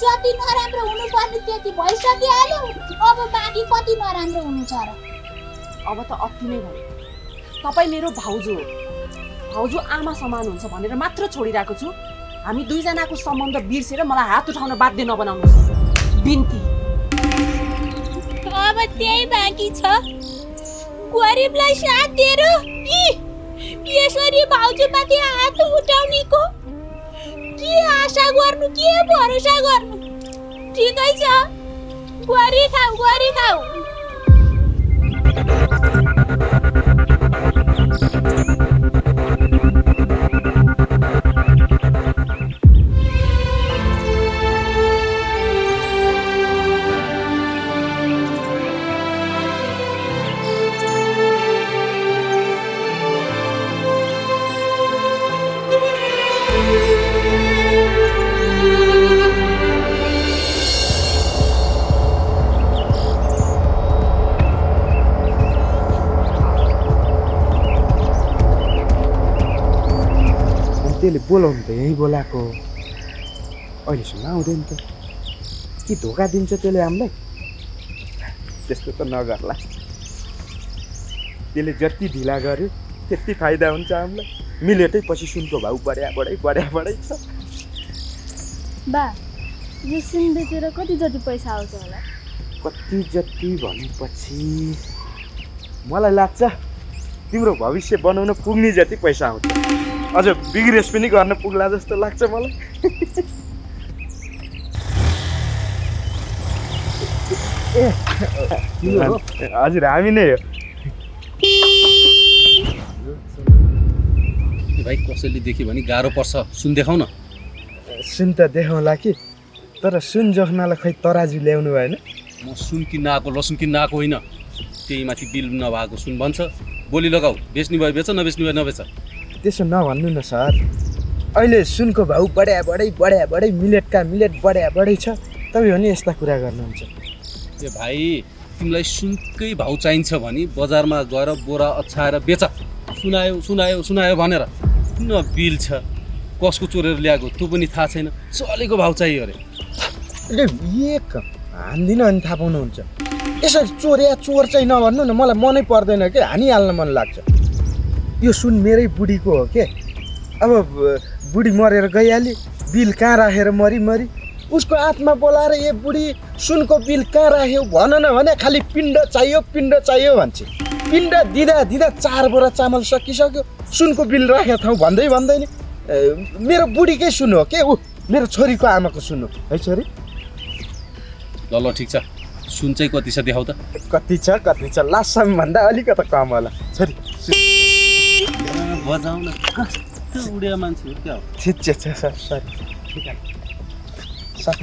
जति नराम्रो हुनुपर्ने त्यति भइसकिहाल्यो, अब बाँकी कति नराम्रो हुनु छ र? अब त अति नै भयो। तपाईँ मेरो भाउजू हो, भाउजू आमा समान हुन्छ भनेर मात्र छोडिरहेको छु। हामी दुईजनाको सम्बन्ध बिर्सेर मलाई हात उठाउन बाध्य नबनाउनुहोस्, बिन्ती। अब त्यही बाँकी छ, गरिबलाई साथ दिएर यसरी भाउजूमाथि हात उठाउनेको के आशा गर्नु, के भरोसा गर्नु? ठिकै छ, गरी खाऊ, गरी खाऊ। त्यसले बोलाउनु त यहीँ बोलाएको, अहिलेसम्म आउँदैन त। कि धोका दिन्छ त्यसले हामीलाई? त्यस्तो त नगर्ला। त्यसले जति ढिला गर्यो त्यति फाइदा हुन्छ हामीलाई। मिलेटै पछि सुनको भाउ बढ्या छ। बा, यो सुन बेचेर कति जति पैसा आउँछ होला? कति जति भनेपछि मलाई लाग्छ तिम्रो भविष्य बनाउन पुग्ने जति पैसा आउँछ। अझ बिग्रेस पनि गर्न पुग्ला जस्तो लाग्छ मलाई। हजुर, हामी नै हो। भाइ कसैले देख्यो भने गाह्रो पर्छ, सुन देखाउ न। सुन त देखाउँला कि, तर सुन जोख्नलाई खै तराजु ल्याउनु भएन? म सुन किन्न आएको, लसुन किन्न आएको होइन। त्यही माथि बिल नभएको सुन भन्छ। बोली लगाऊ, बेच्ने भयो बेच, नबेच्ने भयो नबेच। त्यसो नभन्नु न सर। अहिले सुनको भाउ बढ्या मिलेट बढ्या छ, तपाईँ भने यस्ता कुरा गर्नुहुन्छ। ए भाइ, तिमीलाई सुनकै भाउ चाहिन्छ भने बजारमा गएर बोरा अछाएर बेच। सुनायो भनेर किन बिल छ, कसको चोरेर ल्याएको त्यो पनि थाहा छैन, चलेको भाउ चाहियो अरे। एक हान्दिनँ अनि थाहा पाउनुहुन्छ। यसरी चोर चाहिँ नभन्नु न, मलाई मनै पर्दैन के, हानिहाल्न मन लाग्छ। यो सुन मेरै बुढीको हो के। अब बुढी मरेर गइहाली, बिल कहाँ राखेर मरी उसको आत्मा बोलाएर ए बुढी सुनको बिल कहाँ राख्यौ भन न भने खालि पिण्ड चाहियो भन्छ। पिण्ड दिँदा 4 बोरा चामल सकिसक्यो, सुनको बिल राखेको ठाउँ भन्दै नि मेरो बुढीकै सुन हो के, ऊ मेरो छोरीको आमाको सुन हो है छोरी। ल ठिक छ, सुन चाहिँ कति छ देखाउ त। कति छ लास्ट टाइम भन्दा अलिकति कम होला छोरी। बजाउन कस्तो उड्या मान्छे हो क्या। ठिक छ सर, सरी। सर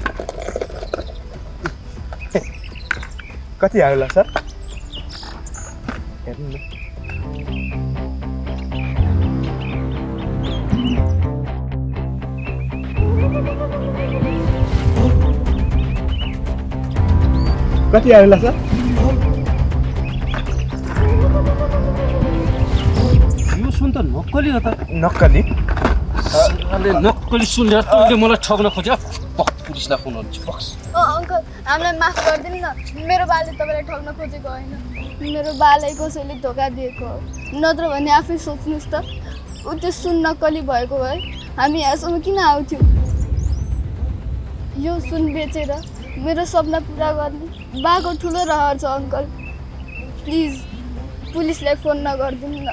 कति आउला सर? हेर्नु न। कति आउला सर? यो सुन त नक्कली हो त। नक्कली? नक्कली सुन ल्याएर तैँले मलाई ठग्न खोज्यो। पुलिसलाई फोन गर्छु। अङ्कल, हामीलाई माफ गरिदिनु न, मेरो बाले तपाईँलाई ठग्न खोजेको होइन, मेरो बालाई कसैले धोका दिएको हो। नत्र भने आफै सोच्नुहोस् त, ऊ त्यो सुन नक्कली भएको भए हामी यहाँसम्म किन आउँथ्यौँ? यो सुन बेचेर मेरो सपना पुरा गर्ने बाको ठुलो रहर छ अङ्कल। प्लिज पुलिसलाई फोन नगरिदिनु न।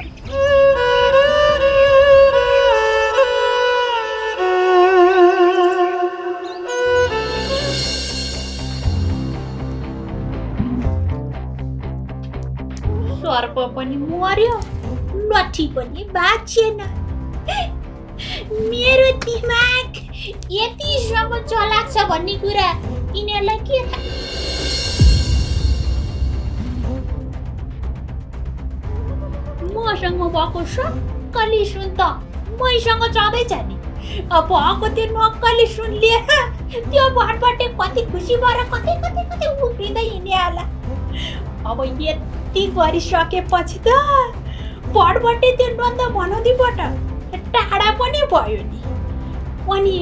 सर्प पनि मर्यो, लट्ठी पनि बाँचिएन। मेरो दिमाग यतिसम्म चलाक छ भन्ने कुरा यिनीहरूलाई के थाहा? मसँग भएको सक्कली सुन त मैसँग छँदैछ नि। अब भएको त्यो नक्कली सुन लिएर त्यो भटभटे कति खुसी भएर कतै उफ्रिँदै हिँड्ने होला। अब यति गरिसकेपछि त भटबटे त्यो नन्द भनौतीबाट टाढा पनि भयो नि। अनि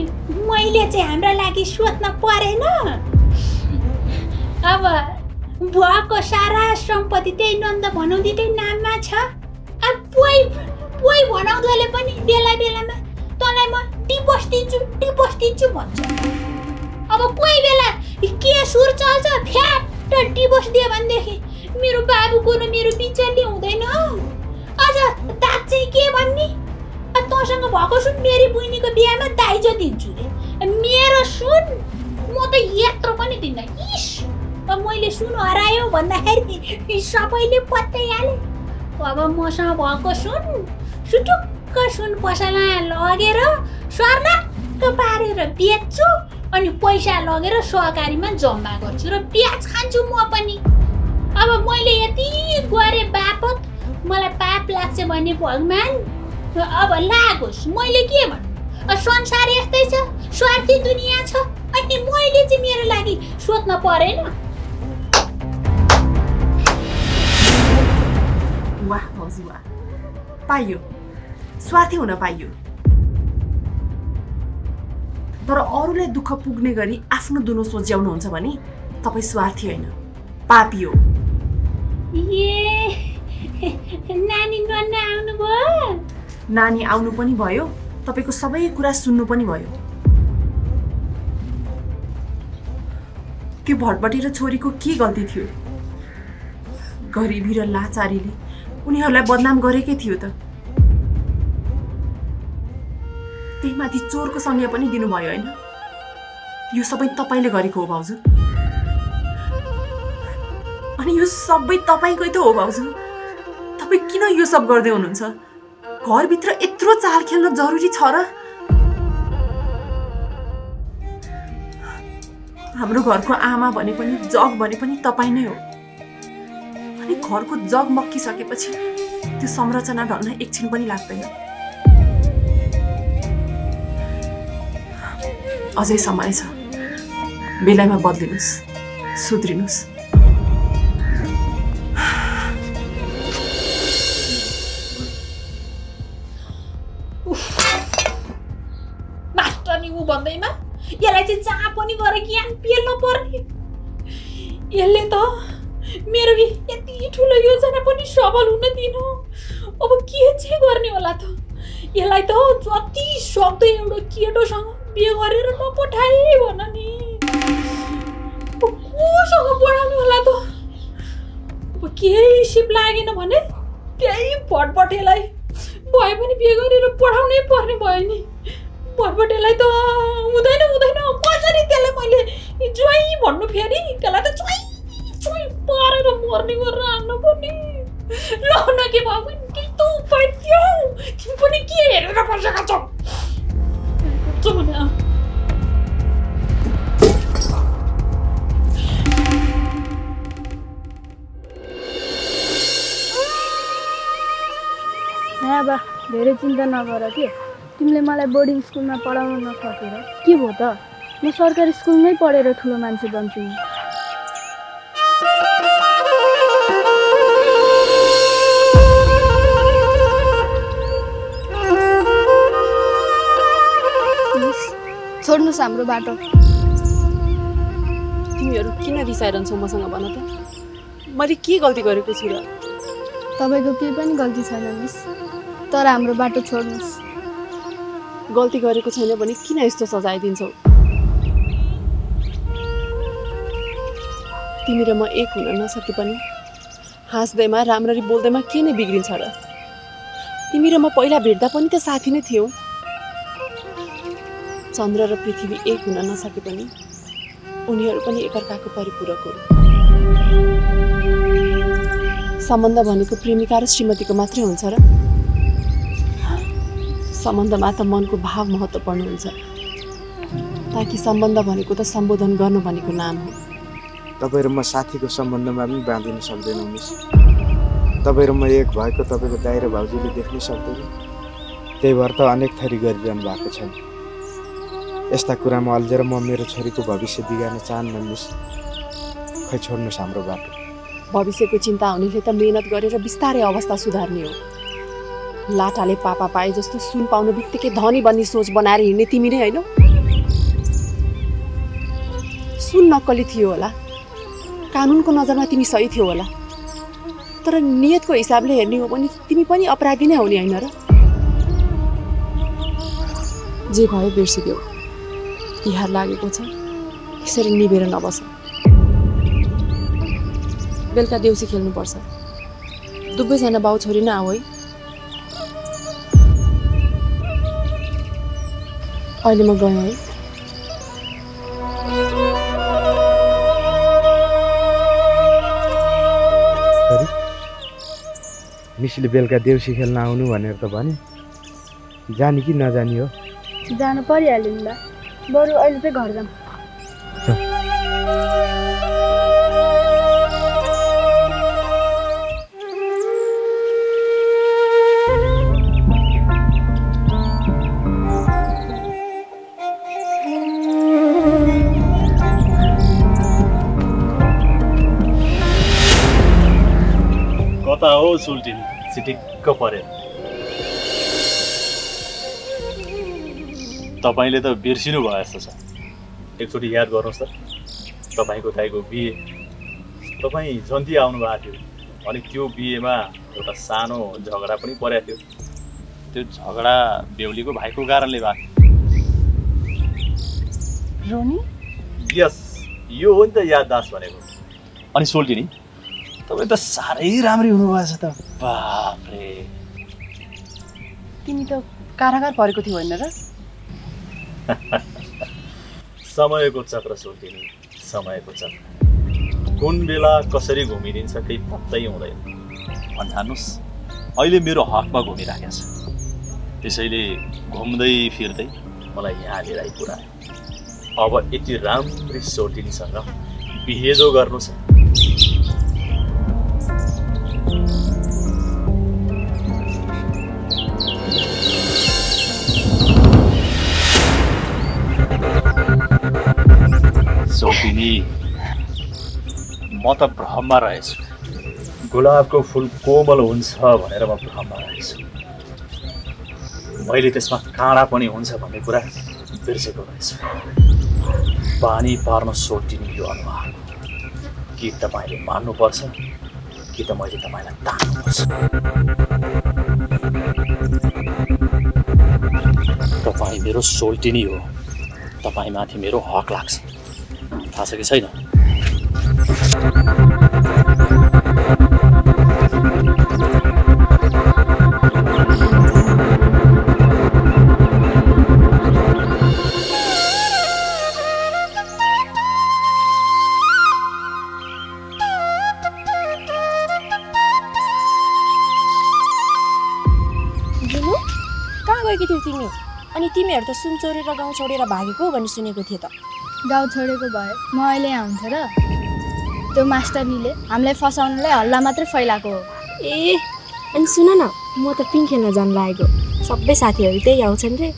मैले चाहिँ हाम्रा लागि सोच्न परेन। अब भएको सारा सम्पत्ति त्यही नन्द भनौतीकै नाममा छ। अब पोइ भनौतीले पनि बेला बेलामा तँलाई म डिभोर्स दिन्छु भन्छ। अब कोही बेला के सुर चल्छ फ्याट डिभोर्स दियो भनेदेखि मेरो बाबुको र मेरो बिचल्ली हुँदैन। अझ दाज चाहिँ के भन्ने, तँसँग भएको सुन मेरी बहिनीको बिहामा दाइजो दिन्छु रे। मेरो सुन म त यत्रो पनि दिन्न। इस मैले सुन हरायो भन्दाखेरि सबैले पत्याइहाले। अब मसँग भएको सुन सुटुक्क सुन पसलमा लगेर सर्लक्क पारेर बेच्छु अनि पैसा लगेर सहकारीमा जम्मा गर्छु र प्याज खान्छु म पनि। अब मैले यति गरे बापत मलाई पाप लाग्छ भने भगवान अब लागोस्। मैले के भन्नु, संसार यस्तै छ, स्वार्थी दुनियाँ छ। अनि मैले चाहिँ मेरो लागि सोच्न परेन। वाह भाउजू वाह, पाइयो, स्वार्थी हुन पाइयो। तर अरूलाई दुःख पुग्ने गरी आफ्नो दुनो सोच्याउनुहुन्छ भने तपाईँ स्वार्थी होइन, पापी हो। नानी गर्न आउनुभयो? नानी आउनु पनि भयो, तपाईँको सबै कुरा सुन्नु पनि भयो। त्यो भटबटी र छोरीको के गल्ती थियो? गरिबी र लाचारीले उनीहरूलाई बदनाम गरेकै थियो त। त्यही माथि चोरको संज्ञा पनि दिनुभयो होइन? यो सबै तपाईँले गरेको हो भाउजू। अनि यो सबै तपाईँकै त हो भाउजू। तपाईँ किन यो सब गर्दै हुनुहुन्छ? घरभित्र यत्रो चाल खेल्न जरुरी छ र? हाम्रो घरको आमा भने पनि जग भने पनि तपाईँ नै हो। अनि घरको जग मक्किसकेपछि त्यो संरचना ढल्न एकछिन पनि लाग्दैन। अझै समय छ, बेलामा बदलिनुहोस्, सुध्रिनुहोस्। मास्टरनी ऊ भन्दैमा यसलाई चाहिँ जहाँ पनि गएर ज्ञान पेल्नु पर्ने। यसले त मेरो यति ठुलो योजना पनि सफल हुन दिन। अब के चाहिँ गर्ने होला त? यसलाई त जति सक्दो एउटा केटोसँग बिहे गरेर नपठाए भन नि। कोसँग पढाउने होला त? अब केही सिप लागेन भने त्यही भटबटेलाई भए पनि बिहे गरेर पढाउनै पर्ने भयो नि। भटबटेलाई त हुँदैन कसरी त्यसलाई मैले ज्वाइँ भन्नु फेरि त्यसलाई त ज्वाइँ पारेर मर्ने गरेर हाल्नु पर्ने। ल न के भयो भने त उपाय थियो। तिमी पनि के हेरेर बसेका छौ? बा धेरै चिन्ता नगर कि तिमीले मलाई बोर्डिङ स्कुलमा पढाउन नसकेर के भयो त? म सरकारी स्कुलमै पढेर ठुलो मान्छे बन्छु नि। छोड्नुहोस् हाम्रो बाटो। तिमीहरू किन रिसाइरहन्छौ मसँग भन त? मैले के गल्ती गरेको छु र? तपाईँको केही पनि गल्ती छैन मिस, तर हाम्रो बाटो छोड्नुहोस्। गल्ती गरेको छैन भने किन यस्तो सजाय दिन्छौ? तिमी र म एक हुन नसके पनि हाँस्दैमा राम्ररी बोल्दैमा के नै बिग्रिन्छ र? तिमी र म पहिला भेट्दा पनि त साथी नै थियौ। चन्द्र र पृथ्वी एक हुन नसके पनि उनीहरू पनि एकअर्काको परिपूरक हो। सम्बन्ध भनेको प्रेमिका र श्रीमतीको मात्रै हुन्छ र? सम्बन्धमा त मनको भाव महत्त्वपूर्ण हुन्छ, ताकि सम्बन्ध भनेको त सम्बोधन गर्नु भनेको नाम हो। तपाईँ र म साथीको सम्बन्धमा पनि बाँधिन सक्दैनौँ मिस। तपाईँ र म एक भएको तपाईँको दाइ र भाउजूले देख्नै सक्दैन। त्यही भएर त अनेक थरी गरिरहनु भएको छ। यस्ता कुरामा अल्झेर म मेरो छोरीको भविष्य बिगार्न चाहन्न मिस। खै छोड्नुहोस् हाम्रो बाटो। भविष्यको चिन्ता हुनेले त मेहनत गरेर बिस्तारै अवस्था सुधार्ने हो। लाटाले पापा पाए जस्तो सुन पाउनु बित्तिकै धनी बन्ने सोच बनाएर हिँड्ने तिमी नै हैनौ? सुन नक्कली थियो होला, कानुनको नजरमा तिमी सही थियो होला, तर नियतको हिसाबले हेर्ने हो भने तिमी पनि अपराधी नै हुने हैन र? जे भयो बिर्सिदेऊ। तिहार लागेको छ, यसरी निभेर नबस। बेलुका देउसी खेल्नुपर्छ। दुवैजना बाउ छोरी नै आऊ है। अहिले म गएँ है। मिसीले बेलुका देउसी खेल्न आउनु भनेर त भने, जानी कि नजानी हो? जानु परिहाल्यो नि दा, बरु अहिले चाहिँ घर जाऊँ। कता हो सुल्टिन चिटिक्क परेर? तपाईँले त बिर्सिनु भयो जस्तो छ। एकचोटि याद गर्नुहोस् त, तपाईँको दाइको बिहे तपाईँ जन्ती आउनु भएको थियो, अनि त्यो बिहेमा एउटा सानो झगडा पनि परेको थियो। त्यो झगडा बेहुलीको भाइको कारणले भएको। रोनी? यस, यो हो नि त याददास भनेको। अनि सोल्टिनी, तपाईँ त साह्रै राम्री हुनुभएछ त। बाफरे, तिमी त कारागार परेको थियो होइन र? समयको चक्र सोल्टिनी, समयको चक्र। कुन बेला कसरी घुमिदिन्छ केही पत्तै हुँदैन। भन्नुहोस्, अहिले मेरो हकमा घुमिराखेको छ, त्यसैले घुम्दै फिर्दै मलाई यहाँ लिएर आइपुऱ्यायो। अब यति राम्री सोल्टिनीसँग बिहे जो गर्नु छ। सोल्टिनी, म त भ्रममा रहेछु। गुलाबको फुल कोमल हुन्छ भनेर म भ्रममा रहेछु। मैले त्यसमा काँडा पनि हुन्छ भन्ने कुरा बिर्सेको रहेछु। पानी पार्न सोल्टिनी यो अनुहार, कि तपाईँले मान्नुपर्छ कि त मैले तपाईँलाई तान्नुपर्छ। तपाईँ मेरो सोल्टिनी हो, तपाईँमाथि मेरो हक लाग्छ। थाहा छ कि छैन? जुनु, कहाँ गएकी थियौ तिमी? अनि तिमीहरू त सुन चोरेर गाउँ छोडेर भागेको भन्ने सुनेको थिएँ त। गाउँ छोडेको भए म अहिले यहाँ हुन्थेँ र? त्यो मास्टरनीले हामीलाई फसाउनलाई हल्ला मात्रै फैलाएको हो। ए, अनि सुन न, म त पिङ खेल्न जानु लागेको। सबै साथीहरू त्यही आउँछन् रे।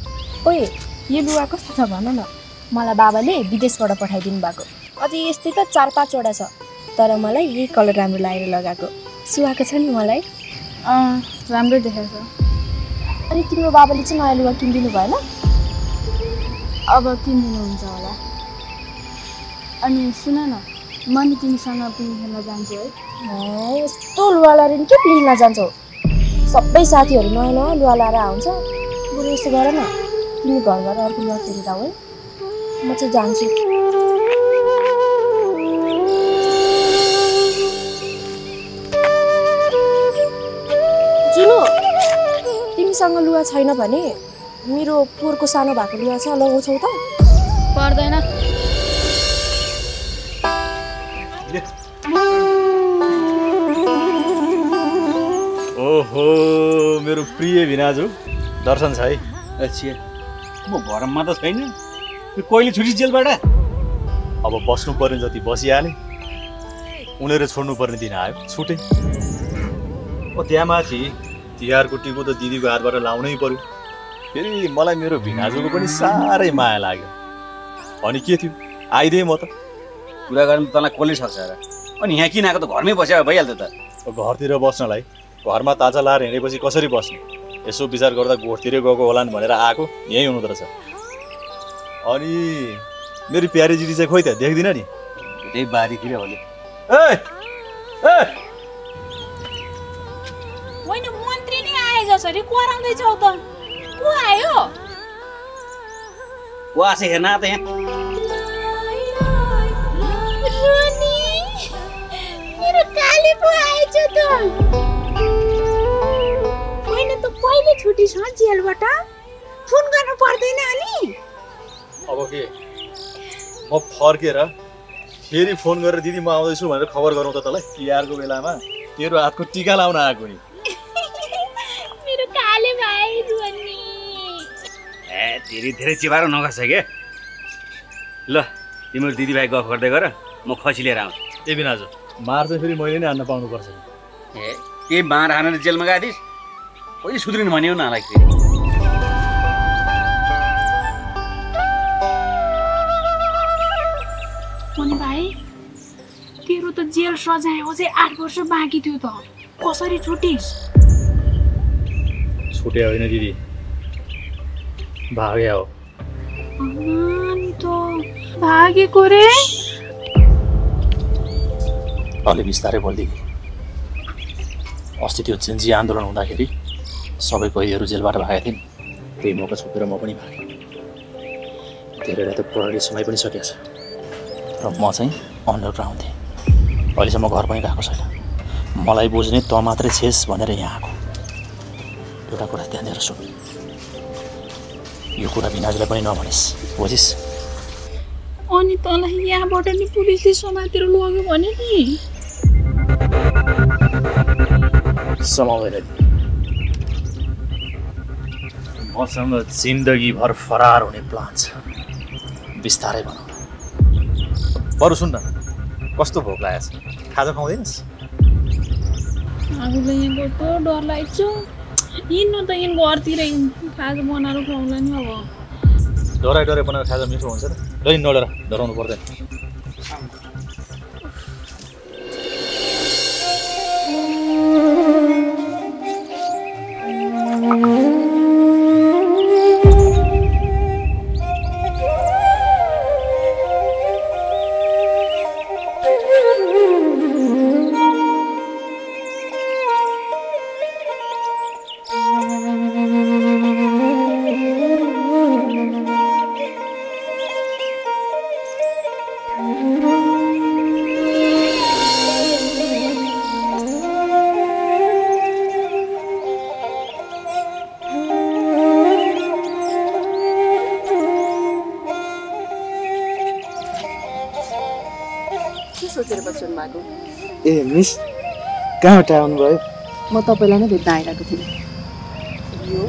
ओए, यो लुगा कस्तो छ भन न? मलाई बाबाले विदेशबाट पठाइदिनु भएको। अझै यस्तै त 4-5 वटा छ, तर मलाई यही कलर राम्रो लागेर लगाएको। सुहाएको छ नि मलाई। राम्रो देखेको छ। अनि तिम्रो बाबाले चाहिँ नयाँ लुगा किनिदिनु भएन? अब किनिदिनुहुन्छ होला। अनि सुन न, म नि तिमीसँग पिङ खेल्न जान्छु है। यस्तो लुगा लाएर के पिङ जान्छौ? सबै साथीहरू नयाँ नयाँ लुगा लाएर आउँछ। बरु यसो गर न, तिमी घर गएर अर्को लुगा फेरेर आऊ है। म चाहिँ जान्छु। जुनु, तिमीसँग लुगा छैन भने मेरो पोहोरको सानो भएको लुगा छ, लगाउँछौ त? पर्दैन। ओहो, मेरो प्रिय भिनाजु, दर्शन छ है? अच्छा, म घरमा त छैन। कहिले छुट्टी जेलबाट? अब बस्नुपर्ने जति बसिहालेँ, उनीहरू छोड्नुपर्ने दिन आयो, छुटेँ। त्यहाँ माथि तिहारको टिको त दिदीको हातबाट लाउनै पर्यो। फेरि मलाई मेरो भिनाजुको पनि साह्रै माया लाग्यो। अनि के थियो, आइदिएँ म त। कुरा गर्नु तँलाई कसले सक्छ र? अनि यहाँ किन आएको त? घरमै बसेर भइहाल्थ्यो त। घरतिर बस्नलाई घरमा ताजा लाएर हिँडेपछि कसरी बस्ने? यसो विचार गर्दा गोठतिरै गएको होला नि भनेर आएको यहीँ हुनुहुँदो रहेछ। अनि मेरो प्यारी दिदी चाहिँ खोइ त देख्दिन नि त्यही बारीतिर होला। होइन मन्त्री नै आए जसरी कराउँदैछौ त को आयो? को आसे हेर्न त यहाँ रोनी मेरो काली पो आएछ त। होइन त कहिले छुट्टी छ जेलबाट? फोन गर्नु पर्दैन अनि? अब के म फर्केर फेरि फोन गरेर दिदी म आउँदैछु भनेर खबर गरौँ त तँलाई? तिहारको बेलामा तेरो हातको टिका लाउन आएको नि। मेरो काले भाइ रोनी। धेरै चिबारो नगर्छ के। ल तिम्रो दिदीभाइ गफ गर्दै गर, म खसी लिएर आउँछु। ए बिनाज मार चाहिँ फेरि मैले नै हान्न पाउनुपर्छ। के मार हानेर जेलमा गएथिस्? कहिले सुध्रिनु भन्यो नलाई फेरि। अनि भाइ तेरो त जेल सजाय अझै 8 वर्ष बाँकी थियो त कसरी छुटिस्? छुटे होइन दिदी, भाग्या हो। अनि त भागेको रे? अलि बिस्तारै बोल्दिनु। अस्ति त्यो जेन्जी आन्दोलन हुँदाखेरि सबै कैदीहरू जेलबाट भागेका थिए नि, त्यही मौका छोपेर म पनि भागेँ। धेरैलाई त प्रहरीले समय पनि सकिएको छ र म चाहिँ अन्डरग्राउन्ड थिएँ। अहिलेसम्म घर पनि गएको छैन। मलाई बुझ्ने त मात्रै छेस भनेर यहाँ आएको। एउटा कुरा ध्यान दिएर सुन, यो कुरा बिनाजलाई पनि नभनिस्, बुझिस्? अनि तँलाई यहाँबाट नि पुलिसले समातेर लग्यो भने नि? समाउँदैन। मसँग जिन्दगीभर फरार हुने प्लान छ, बिस्तारै भनौँ। बरु सुन्न, कस्तो भोक लागेको छ? खाजा खुवाउँदैनस्? आफूलाई यहाँ कस्तो डर लाग्छ। हिँड्नु त यहाँ घरतिरै खाजा बनाएर खुवाउँला नि। अब डराइ डराइ बनाएर खाजा मिठो हुन्छ त। डै नडरा, डराउनु पर्दैन। ए मिस, कहाँबाट आउनुभयो? म तपाईँलाई नै भेट्न आइरहेको थिएँ। यो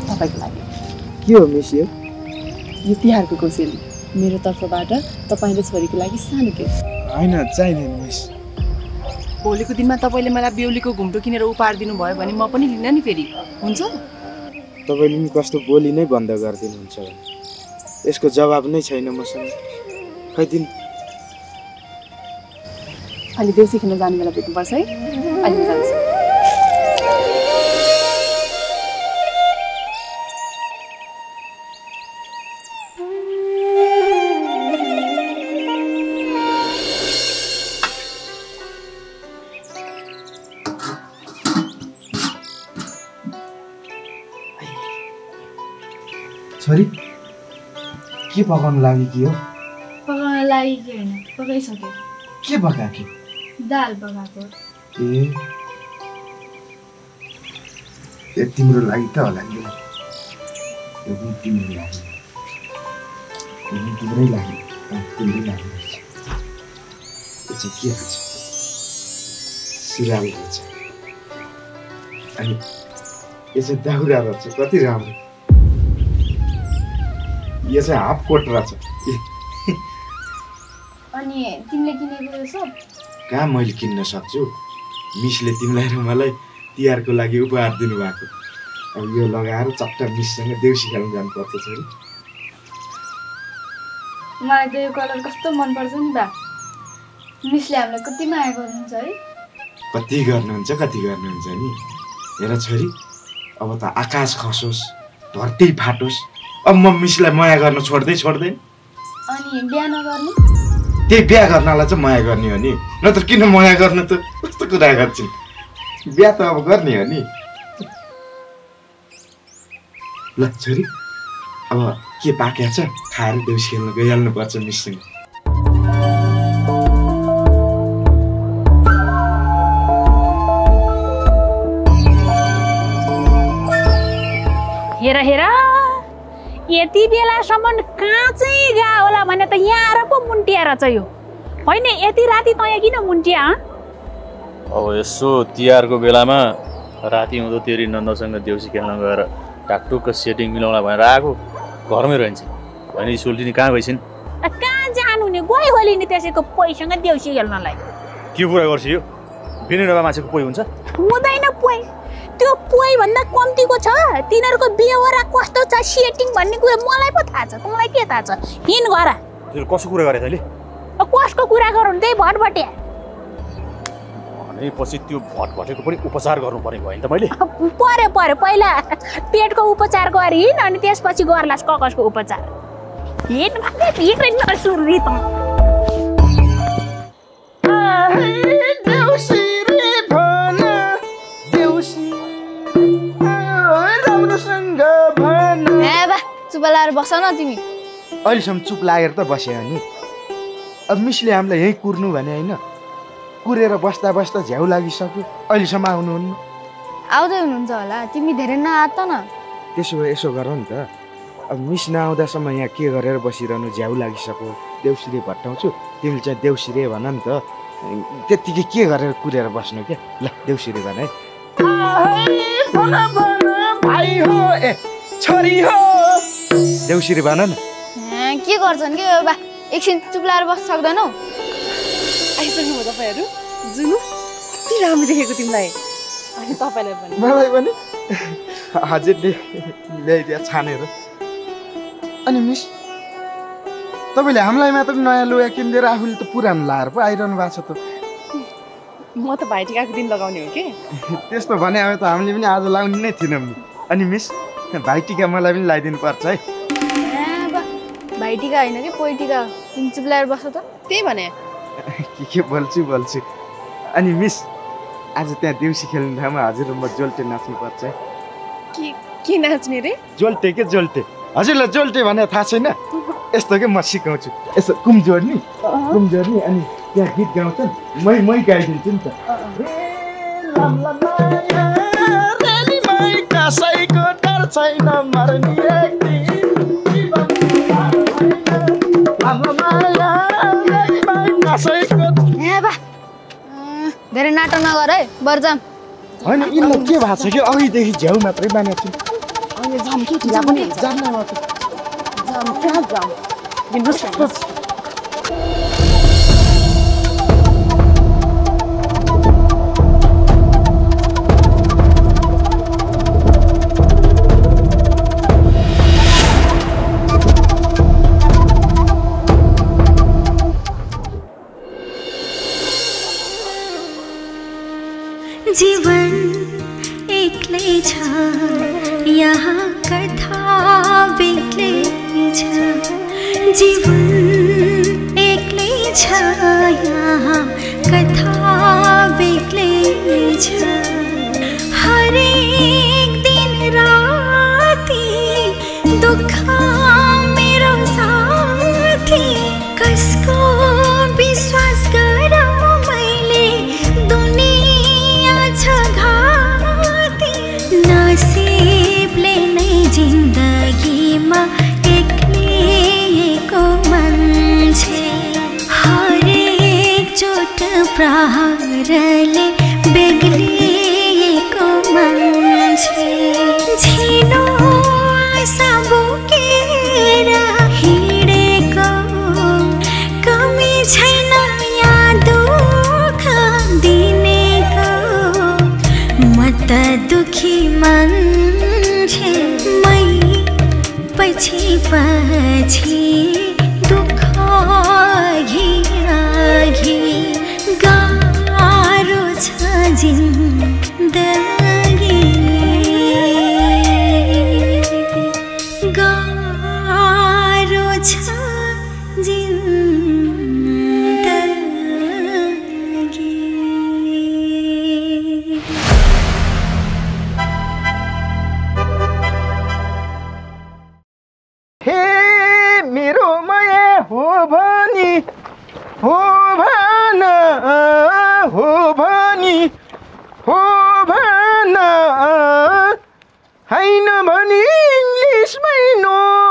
तपाईँको लागि। के हो मिस यो? यो तिहारको कोसेली मेरो तर्फबाट तपाईँ र छोरीको लागि सानो गिफ्ट। होइन, चाहिँदैन मिस। भोलिको दिनमा तपाईँले मलाई बेहुलीको घुम्टो किनेर उपहार दिनुभयो भने म पनि लिन नि फेरि, हुन्छ? तपाईँले नि कस्तो बोली नै बन्द गरिदिनुहुन्छ भने यसको जवाब नै छैन मसँग। खै दिन अलि देउसी खेल्न जाने बेला भेट्नुपर्छ है। अलि जान्छु। छोरी के पकाउनु लागि कि हो? पकाउन लागि के होइन, पकाइसक्यो। के पकाएको? दाल पकाएको। ए तिम्रो लागि त होला नि। यो पनि तिम्रो लागि, यो पनि तिम्रै लागि, तिम्रै लागि। यो चाहिँ के रहेछ? सुराल रहेछ। अनि यो चाहिँ दाउरा रहेछ, कति राम्रो। यो चाहिँ हाफ कोट रहेछ। अनि तिमीले किनेको यो सब? कहाँ मैले किन्न सक्छु? मिसले तिमीलाई र मलाई तिहारको लागि उपहार दिनुभएको। अब यो लगाएर चट्टा मिससँग देउसी खेल्न जानुपर्छ छोरी। मलाई त यो कलर कस्तो मनपर्छ नि बा। मिसले हामीलाई कति माया गर्नुहुन्छ है। कति गर्नुहुन्छ नि। हेर छोरी, अब त आकाश खसोस् धरती फाटोस् अब म मिसलाई माया गर्न छोड्दैन अनि बिहा नगर्ने त्यही बिहा गर्नलाई चाहिँ माया गर्ने हो नि नत्र किन माया गर्न त कस्तो कुरा गर्छन् बिहा त अब गर्ने हो नि ल छोरी अब के पाकेको छ खाएर देउसी खेल्न गइहाल्नुपर्छ मिससँग हेर यति बेलासम्म कहाँ चाहिँ गा होला भने त यहाँ आएर पो मुन्टिएर चाहिँ यो होइन यति राति तँ किन मुन्टिया अब यसो तिहारको बेलामा राति हुँदो तेरी नन्दसँग देउसी खेल्न गएर टाकटुक्क सेटिङ मिलाउला भनेर आएको घरमै रहन्छ होइन सोल्टिनी कहाँ गइसिन् कहाँ जानु नि गइ होली नि त्यसैको पोइसँग देउसी खेल्नलाई के कुरा गर्छ यो बिना नभए मान्छेको पोइ हुन्छ हुँदैन पोइ त्यो पोइ भन्दा कम्तीको छ तिनीहरूको बेहोरा कस्तो छ सेटिङ भन्ने कुरा मलाई पो थाहा छ तँलाई के थाहा छ हिँड गर तिमीले कसको कुरा गरे तैँले कसको कुरा गरौँ त्यही भटभटिया पछि त्यो भटभटेको पनि उपचार गर्नुपर्ने भयो नि त मैले पर्यो पहिला पेटको उपचार गरी हिँड अनि त्यसपछि गर्लास ककसको उपचार हिँड नसुर्री त चुप लाएर बस न तिमी अहिलेसम्म चुप लागेर त बस्यो नि अब मिसले हामीलाई यहीँ कुर्नु भने होइन कुरेर बस्दा बस्दा झ्याउ लागिसक्यो अहिलेसम्म आउनुहुन्न आउँदै हुनुहुन्छ होला तिमी धेरै नआत त न त्यसो भए यसो गर नि त अब मिस नआउँदासम्म यहाँ के गरेर बसिरहनु झ्याउ लागिसक्यो देउसिरे भट्टाउँछु तिमीले चाहिँ देउसिरे भन नि त त्यत्तिकै के गरेर कुरेर बस्नु क्या ल देउसिरे भन है भाइ हो ए छोरी हो देउसिरे भन न के गर्छन् कि बा एकछिन चुप लाएर बस्न सक्दैनौ आइसक्नु हो तपाईँहरू जुनु कति राम्रो देखेको तिमीलाई अनि तपाईँलाई पनि मलाई पनि हजुरले ल्याइदिया छानेर अनि मिस तपाईँले हामीलाई मात्र नयाँ लुगा किनिदिएर आफूले त पुरानो लाएर पो आइरहनु भएको छ त म त भाइटिकाको दिन लगाउने हो कि त्यस्तो भने अब त हामीले पनि आज लाउने नै थिएनौँ नि अनि मिस भाइटिका मलाई पनि लगाइदिनु पर्छ है भाइटिका होइन कि पोइटिका तिमी चुप लाएर बस त त्यही भने के बोल्छु अनि मिस आज त्यहाँ देउसी खेल्ने ठाउँमा हजुर म जोल्टे नाच्नुपर्छ है के नाच्ने रे जोल्टे के जोल्टे हजुरलाई जोल्टे भने थाहा छैन यस्तो के म सिकाउँछु यसो कुम जोड्ने अनि त्यहाँ गीत गाउँछन् मै गाइदिन्छु नि त कसैको डर छैन मर्ने धेरै नाटक नगर है बर्जाम होइन यिनीलाई के भएको छ कि अघिदेखि झ्याउ मात्रै बानेको छु अनि जाम के ढिला पनि जाम मात्र जाम कहाँ जाम दिनुहोस् जीवन एक्लै छ यहाँ कथा बेग्लै छ जीवन एक्लै छ यहाँ कथा बेग्लै छ हरेक दिन राति दुःख मेरो साथी कसको विश्वास गरौँ मैले दुनिया छ घाती नसिबले नै जिन्दगीमा एक्लिएको मान्छे हरेक चोट प्रहारले बेग्लिएको मान्छे झिनो आशा बोकेर हिँडेको कमी छैन यहाँ दुःख दिनेको म त दुखी मान्छे मै पछि दुःख घिराघि गाह्रो छ जिन्दगी हो भनी हो भन, हैन भने इङ्ग्लिसमै नो